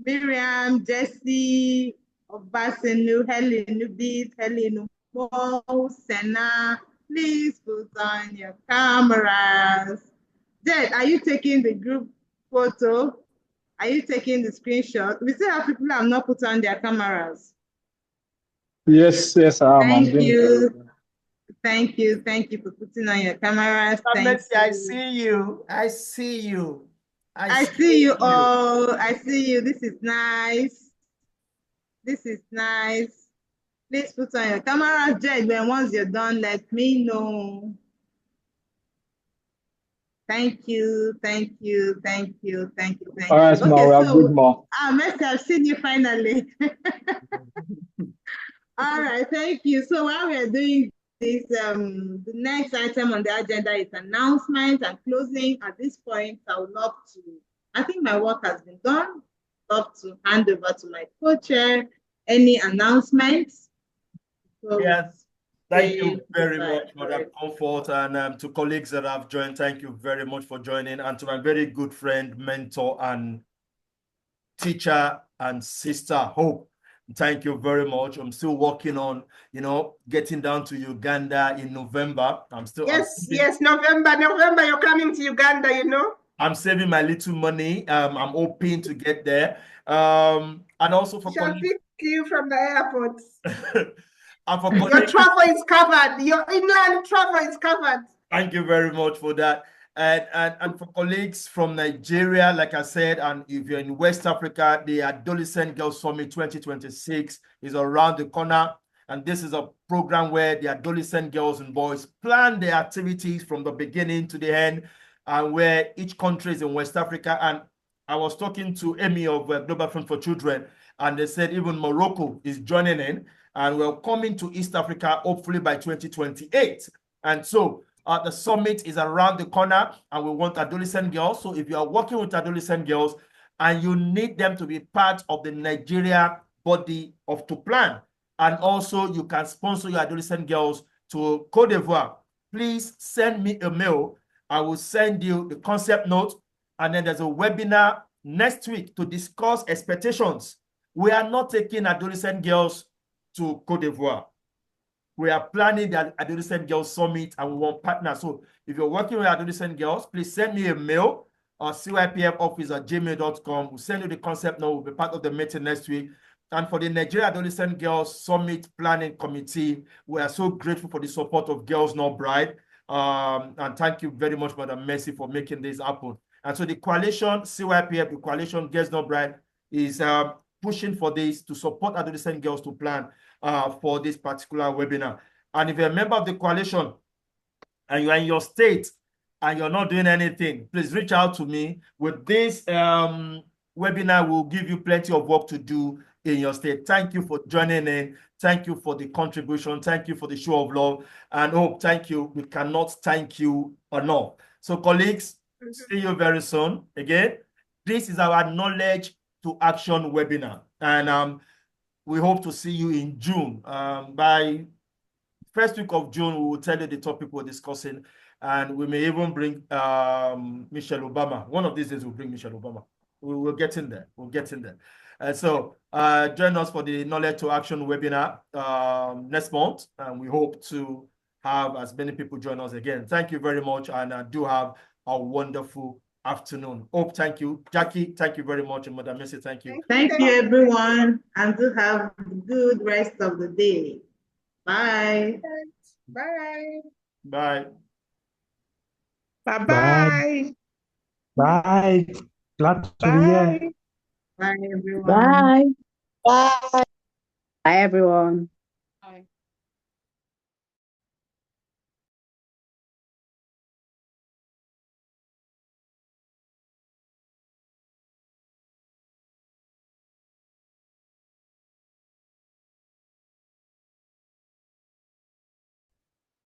Miriam, Jessie, Obasenu, Helen Nubit, Helen Mo, Senna. Please put on your cameras. Jed, are you taking the group photo? Are you taking the screenshot? We still have people who have not put on their cameras. Yes, yes, I'm Thank doing very you. well. Thank you. Thank you for putting on your cameras. Thank Messi, I you. see you. I see you. I see you all. I see you. This is nice. This is nice. Please put on your cameras, Jed. When once you're done, let me know. Thank you. Thank you. Thank you. Thank you. Thank All you. right, ma, Okay, we are good, so ma. Messi, I've seen you finally. All right, thank you. So while we're doing this, the next item on the agenda is announcement and closing. At this point, I would love to, I think my work has been done. Love to hand over to my co-chair. Any announcements? So Yes. Thank you very goodbye. much, Madam Comfort, and to colleagues that have joined, thank you very much for joining, and to my very good friend, mentor, and teacher and sister Hope. Thank you very much. I'm still working on, getting down to Uganda in November. Yes, November, you're coming to Uganda, you know. I'm saving my little money. I'm hoping to get there. And also for Shall pick you from the airport. and for your travel is covered. Your inland travel is covered. Thank you very much for that. And for colleagues from Nigeria, like I said, and if you're in West Africa, the Adolescent Girls Summit 2026 is around the corner. And this is a program where the adolescent girls and boys plan their activities from the beginning to the end, and where each country is in West Africa. And I was talking to Amy of Global Fund for Children, and they said even Morocco is joining in, and we're coming to East Africa hopefully by 2028. And so the summit is around the corner, and we want adolescent girls. So if you are working with adolescent girls and you need them to be part of the Nigeria body of to plan, and also you can sponsor your adolescent girls to Cote d'Ivoire, please send me a mail. I will send you the concept note, and then there's a webinar next week to discuss expectations. We are not taking adolescent girls to Cote d'Ivoire. We are planning the Adolescent Girls Summit, and we want partners. So if you're working with adolescent girls, please send me a mail or cypfoffice@gmail.com. We'll send you the concept note. We'll be part of the meeting next week. And for the Nigeria Adolescent Girls Summit Planning Committee, we are so grateful for the support of Girls Not Bride. And thank you very much, Madam Mercy, for making this happen. And so the coalition, CYPF, the coalition Girls Not Bride, is pushing for this to support adolescent girls to plan for this particular webinar. And if you're a member of the coalition and you're in your state and you're not doing anything, please reach out to me. With this webinar, will give you plenty of work to do in your state. Thank you for joining in. Thank you for the contribution. Thank you for the show of love. And Hope, thank you. We cannot thank you enough. So colleagues, see you very soon. Again, this is our Knowledge to Action webinar. And we hope to see you in June. By first week of June, we will tell you the topic we're discussing, and we may even bring Michelle Obama. One of these days, we'll bring Michelle Obama. We'll get in there. We'll get in there. So join us for the Knowledge to Action webinar next month, and we hope to have as many people join us again. Thank you very much, and do have a wonderful afternoon. Hope, thank you. Jackie, thank you very much. And Madam Messi, thank you. Thank you, everyone, and do have a good rest of the day. Bye. Bye. Bye. Bye-bye. Bye. Glad to be here. Bye, everyone. Bye. Bye. Bye, everyone.